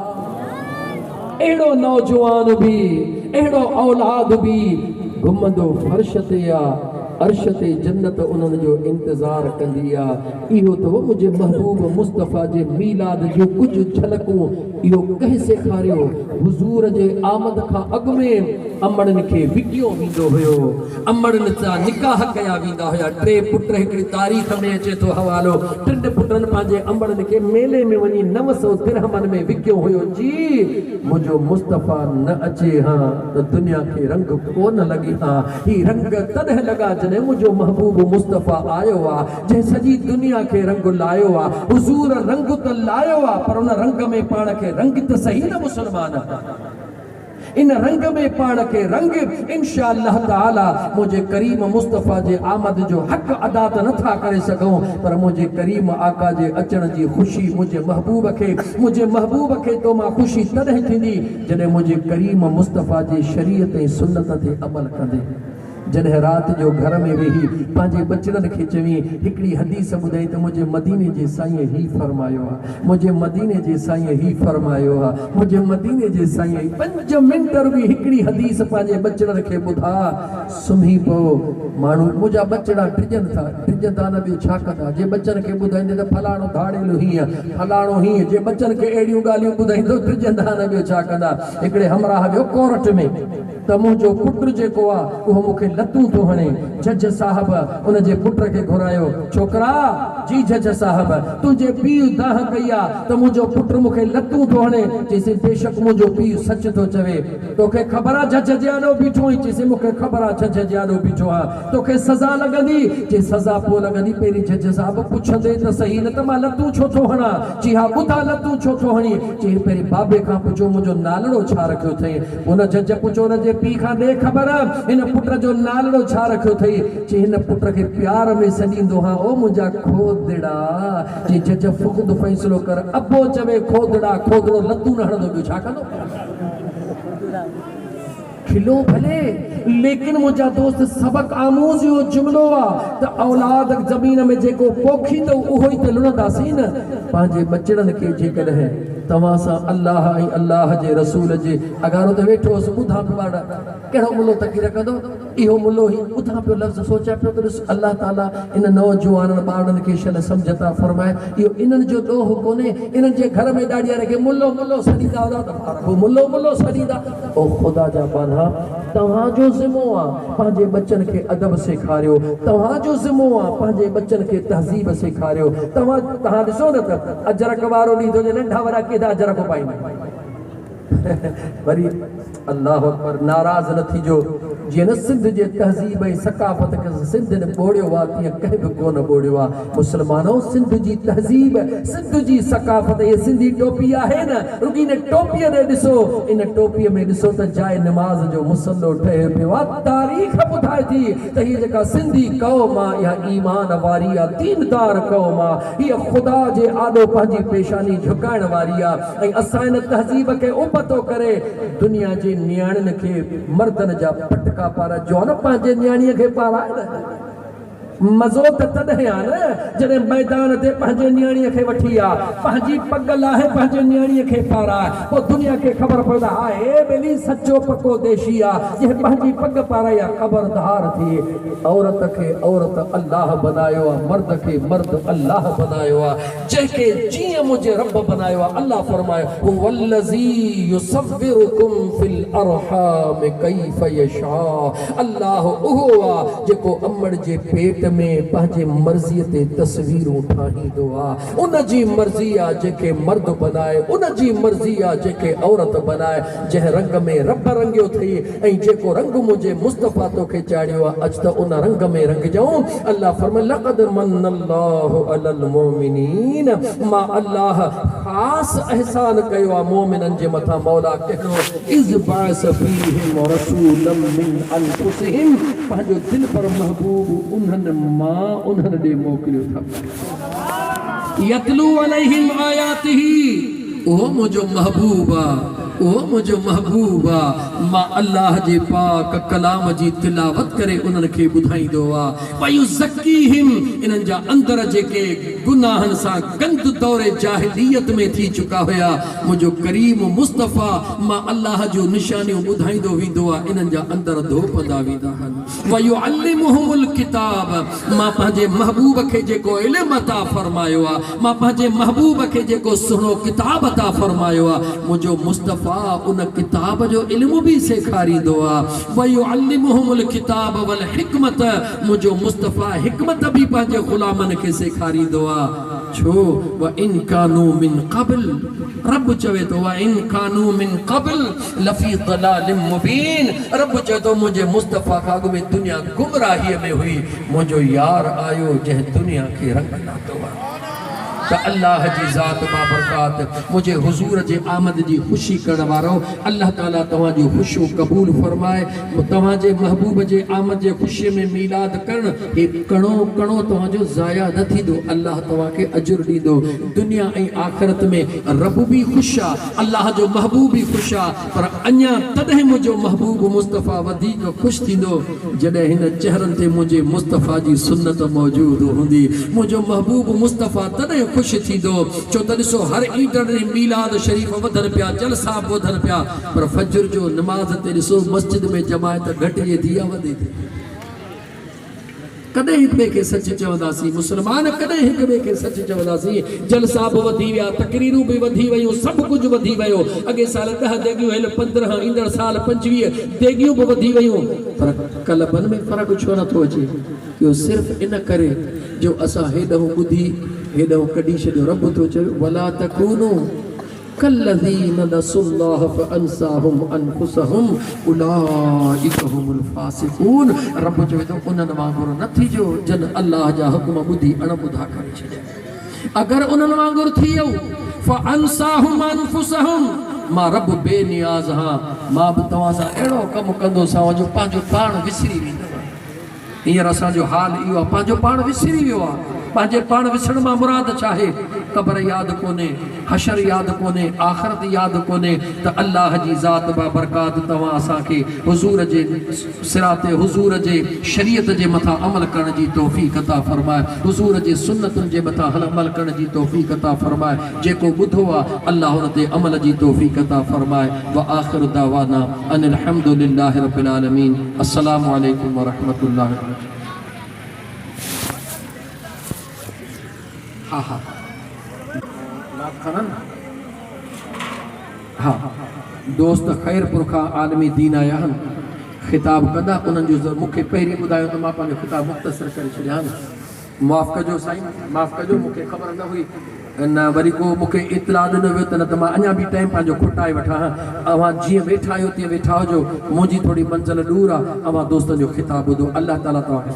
अहिड़ो नौजवान बि, अहिड़ो औलाद बि घुमंदो फर्श ते आहे, अर्श ते जन्नत उन्हनि जो इंतज़ार कंदी आहे। इहो तो मुंहिंजे महबूब मुस्तफ़ा जे मीलाद जूं कुझु झलकूं। इहो कंहिं सेखारियो, हुज़ूर जे आमद खां अॻु में अमड़नि खे विकियो वेंदो हुयो, अमड़नि सां निकाह कया वेंदा हुया। टे पुट, हिकिड़ी तारीख़ में अचे थो हवालो, टिनि पुटनि पंहिंजे अमड़नि खे मेले में वञी 900 दिरहमनि में विकियो हुयो। जी मुंहिंजो मुस्तफ़ा न अचे हा त दुनिया खे रंग कोन लॻे हा। ही रंग तॾहिं लॻा जॾहिं मुंहिंजो महबूब मुस्तफ़ा आयो आहे, जंहिं सॼी दुनिया खे रंग लायो आहे। हुज़ूर रंग त लायो आहे, पर उन रंग में पाण खे रंग त सही न मुसलमान, इन रंग में पाण खे रंग इंशाअल्लाह ताला मुझे करीम मुस्तफ़ा जे आमद जो हक़ अदा त नथा करे सघूं, पर मुझे करीम आका जे अचण जी ख़ुशी मुझे महबूब खे तो मां ख़ुशी तॾहिं थींदी जॾहिं मुझे करीम मुस्तफ़ा जे शरीयत ऐं सुन्नत ते अमल कंदे। जॾहिं राति जो घर में वेही पंहिंजे बचड़नि खे चवी हिकिड़ी हदीस ॿुधाई त मुंहिंजे मदीने जे साईं ही फरमायो आहे, मुंहिंजे मदीने जे साईं ही फरमायो आहे, मुंहिंजे मदीने जे साईं 5 मिंट बि हिकिड़ी हदीस पंहिंजे बचड़नि खे ॿुधा सुम्ही पियो। माण्हू मुंहिंजा बचड़ा टिजनि था, टिजंदा न ॿियो छा कंदा। जे बचनि खे ॿुधाईंदे त फलाणो धाड़ेलो हीअं, फलाणो हीअं, जे बचनि खे अहिड़ियूं ॻाल्हियूं ॿुधाईंदो टिजंदा न ॿियो छा कंदा। हिकिड़े हमराह वियो कोर्ट में त मुंहिंजो पुटु जेको आहे उहो मूंखे लतूं थो हणे। जज साहब उन जे पुट खे घुरायो, छोकिरा जी जज साहब तुंहिंजे पीउ दाह कई आहे त मुंहिंजो पुटु मूंखे लतूं थो हणे। चईसि बेशक मुंहिंजो पीउ सच थो चवे, तोखे ख़बर आहे जज जे आॾो बीठो आहीं? चईसि मूंखे ख़बर आहे जज जे आॾो बीठो आहे। तोखे सज़ा लॻंदी? चई सज़ा पोइ लॻंदी, पहिरीं जज साहब पुछंदे त सही न त मां लतूं छो थो हणां? चई हा ॿुधा लतूं छो थो हणी? चई पहिरीं बाबे खां पुछो मुंहिंजो नालड़ो छा रखियो अथई? उन जज पुछो हुन जे पीउ खां, ॾे ख़बर हिन पुट जो नालड़ो छा रखियो अथई? चई हिन पुट खे प्यार में सॾींदो हा ओ मुंहिंजा खोदड़ा। चई जज ख़ुदि फ़ैसिलो कर, अबो चवे खोदड़ा, खोदड़ो लतूं न हणंदो ॿियो छा कंदो? खिलो भले, लेकिन मुंहिंजा दोस्त सबक आमूज़ जो जुमिलो आहे त औलाद ज़मीन में जेको पोखींदो उहो ई त लुणंदासीं न। पंहिंजे बचड़नि खे जेकॾहिं तव्हां सां अल्लाह ऐं अल्लाह जे रसूल जे अगारो ते वेठो हुअसि, ॿुधा पियो ॿार कहिड़ो मुल्लो तकी रखंदो? इहो मुल्लो ई ॿुधा पियो लफ़्ज़, सोचिया पियो त ॾिस अल्लाह ताला इन नौजवाननि ॿारनि खे शल सम्झता फरमाए। इहो इन्हनि जो ॾोह कोन्हे, इन्हनि जे घर में ॾाढिया रखे मुल्लो मुल्लो सॾींदा हुआ त ॿार पोइ मुल्लो मुल्लो सॾींदा। ओ ख़ुदा जा बाला, तव्हांजो ज़िमो आहे पंहिंजे बचनि खे अदब सेखारियो, तव्हांजो ज़िमो आहे पंहिंजे बचनि खे तहज़ीब सेखारियो। तव्हां ॾिसो न त अजरक वारो ॾींदो जे नंढा वॾा केॾा अजरक पाईंदा वरी अल्लाह अकबर नाराज़ न थीजो। जीअं न सिंध जे तहज़ीब ऐं सकाफ़त खे सिंध ने ॿोड़ियो आहे तीअं कंहिं बि कोन ॿोड़ियो आहे। मुस्लमानो सिंध जी तहज़ीब, सिंध जी सकाफ़त, इहे सिंधी टोपी आहे न, रुॻी इन टोपीअ ॾे ॾिसो, इन टोपीअ में ॾिसो त जाइ नमाज़ जो मुसल्लो ठहे पियो आहे। तारीख़ ॿुधाए थी त हीअ जेका सिंधी क़ौम आहे इहा ईमान वारी आहे, दीनदार क़ौम आहे, हीअ ख़ुदा जे आॾो पंहिंजी पेशानी झुकाइण वारी आहे। ऐं असां इन तहज़ीब खे उबतो करे दुनिया जे नियाणियुनि खे मर्दनि जा पटका पारा जो न पंहिंजे नियाणीअ खे पाराए न। मज़ो त तॾहिं आहे न जॾहिं मैदान ते पंहिंजे नियाणीअ खे वठी आहे, पंहिंजी पग लाहे पंहिंजे नियाणीअ खे पाराए, पोइ दुनिया खे ख़बर पवंदा आहे बेली सचो पको देशी आहे जंहिं पंहिंजी पग पाराई आहे। ख़बरदार थी, औरत खे औरत अल्लाह बनायो आहे, मर्द खे मर्द अल्लाह बनायो आहे। जंहिंखे जीअं मुंहिंजे रब बनायो आहे, अल्लाह फरमायो हुवल्लज़ी युसव्विरुकुम फिल अरहाम कैफ़ यशा। अल्लाह उहो आहे जेको अमड़ जे पेट में पंहिंजे मर्ज़ीअ ते तस्वीरूं ठाहींदो आहे। उन जी मर्ज़ी आहे जेके मर्द बनाए, उन जी मर्ज़ी आहे जेके औरत बनाए। जंहिं रंग में रब रंगियो थई ऐं जेको रंग मुंहिंजे मुस्तफ़ा तोखे चाढ़ियो आहे, अॼु त उन रंग में रंग जाऊं। अल्लाह फरमाए लक़द मन्नल्लाहु अलल मोमिनीन, मां अल्लाह ख़ासि एहसान कयो आहे मोमिननि जे मथां। मौला कहिड़ो इज़ बाअस फ़ीहिम रसूलन मिन अनफुसिहिम, पंहिंजो दिल पर महबूब उन्हनि मां उन्हनि ॾे मोकिलियो था। यतलू अलैहिम आयातिही, उहो मुंहिंजो महबूब आहे, उहो मुंहिंजो महबूब आहे। मां अल्लाह जे पाक कलाम जी तिलावत करे उन्हनि खे ॿुधाईंदो आहे। वयुज़क्कीहिम, इन्हनि जा अंदर जेके गुनाहनि सां गंद दौरे जाहिलियत में थी चुका हुया, मुंहिंजो करीम मुस्तफ़ा मां अल्लाह जो निशानियूं ॿुधाईंदो वेंदो आहे, इन्हनि जा अंदर धोपंदा वेंदा आहिनि। वयुअल्लिमुहुमुल किताब, मां पंहिंजे महबूब खे जेको इल्म अता फरमायो आहे, मां पंहिंजे महबूब खे जेको सुहिणो किताब अता फरमायो आहे, मुंहिंजो मुस्तफ़ा उन किताब जो इल्म भी सेखारींदो आहे। वयुअल्लिमुहुमुल किताब वल हिकमत, मुंहिंजो मुस्तफ़ा हिकमत भी पंहिंजे ग़ुलामनि खे सेखारींदो आहे। छो व इन कानू मिन क़ब्ल, रब चवे तो व इन कानू मिन क़ब्ल लफ़ी ज़लालिम मुबीन। रब चवे तो मुंहिंजे मुस्तफ़ा खां अॻु में दुनिया गुमराहीअ में हुई, मुंहिंजो यार आयो जंहिं दुनिया खे रंग लातो आहे। त अल्लाह जी ज़ात बाबरकात, मुझे हुजूर जे आमद जी खुशी करण वारो अल्लाह ताला तव्हांजी खुशियूं क़बूल फरमाए। तव्हांजे महबूब जे आमद जे खुशी में मीलाद करण हे कणो कणो तव्हांजो ज़ाया न थींदो, अल्लाह तव्हांखे अजुर ॾींदो। दुनिया ऐं आख़िरत में रब भी ख़ुशि आहे, अल्लाह जो महबूब भी ख़ुशि आहे, पर अञा तॾहिं मुंहिंजो महबूब मुस्तफ़ा वधीक ख़ुशि थींदो जॾहिं हिन चेहरनि ते मुंहिंजे मुस्तफ़ा जी सुन्नत मौजूद हूंदी। मुंहिंजो महबूब मुस्तफ़ा तॾहिं ख़ुशि थींदो। छो त ॾिसो हर ईंदड़ ॾींहुं मीलाद शरीफ़ वधनि पिया, जलसा ॿुधनि पिया, पर फजर जो नमाज़ ते ॾिसो मस्जिद में जमायत घटिजे थी या वधे थी। कॾहिं हिक ॿिए खे सच चवंदासीं, मुस्लमान कॾहिं हिक ॿिए खे सच चवंदासीं। जलसा बि वधी विया, तकरीरूं बि वधी वियूं, सभु कुझु वधी वियो। अॻे साल 10 देगियूं हल 15, ईंदड़ साल 25 देगियूं बि वधी वियूं, पर कलबनि में फ़र्क़ु छो नथो अचे? इहो सिर्फ़ु इन करे जो असां हेॾो ॿुधी हेॾो कढी छॾियो। रब थो चवे वला तकूनू कल्लज़ीना नसुल्लाह फअंसाहुम अनफुसहुम उलाइका हुमुल फासिकून। रब चवे थो उन्हनि वांगुरु न थिजो जन अल्लाह जा हुक्म ॿुधी अणॿुधा करे छॾिया। अगरि उन्हनि वांगुरु थी वियो फअंसाहुम अनफुसहुम, मां रब बेनियाज़ हां, मां बि तव्हां सां अहिड़ो कमु कंदोसांव जो पंहिंजो पाण विसरी वेंदव। हींअर असांजो हाल इहो आहे, पंहिंजो पाण विसरी वियो आहे। पंहिंजे पाण विसरण मां मुराद छा आहे? क़ब्र यादि कोन्हे, हशर यादि कोन्हे, आख़िरत यादि कोन्हे। त अल्लाह जी ज़ात बाबरकात तव्हां असांखे हुज़ूर जे सिराते हुज़ूर जे शरीयत जे मथां अमल करण जी तौफ़ीक़ अता फरमाए, हुज़ूर जे सुन्नतुनि जे मथां अमल करण जी तौफ़ीक़ अता फरमाए। जेको ॿुधो आहे अल्लाह हुन ते अमल जी तौफ़ीक़ अता फरमाए। व आख़िर दावाना अनिल हम्दुलिल्लाहि रब्बिल आलमीन। अस्सलामु अलैकुम व रहमतुल्लाहि व बरकातुहू। हाँ हाँ दोस्त खैरपुर खां आलमी दीन आया आहिनि, ख़िताब कंदा उन्हनि जो मूंखे पहिरीं ॿुधायो त मां पंहिंजो ख़िताब मुख़्तसर करे छॾियां। माफ़ कजो साईं, माफ़ कजो, मूंखे ख़बर न हुई, न वरी को मूंखे इतला ॾिनो वियो त न त मां अञा बि टाइम पंहिंजो खुटाए वठां। अवां जीअं वेठा आहियो तीअं वेठा हुजो, मुंहिंजी थोरी मंज़िल दूर आहे। अवां दोस्तनि जो ख़िताब ॿुधो। अल्लाह ताला तव्हांखे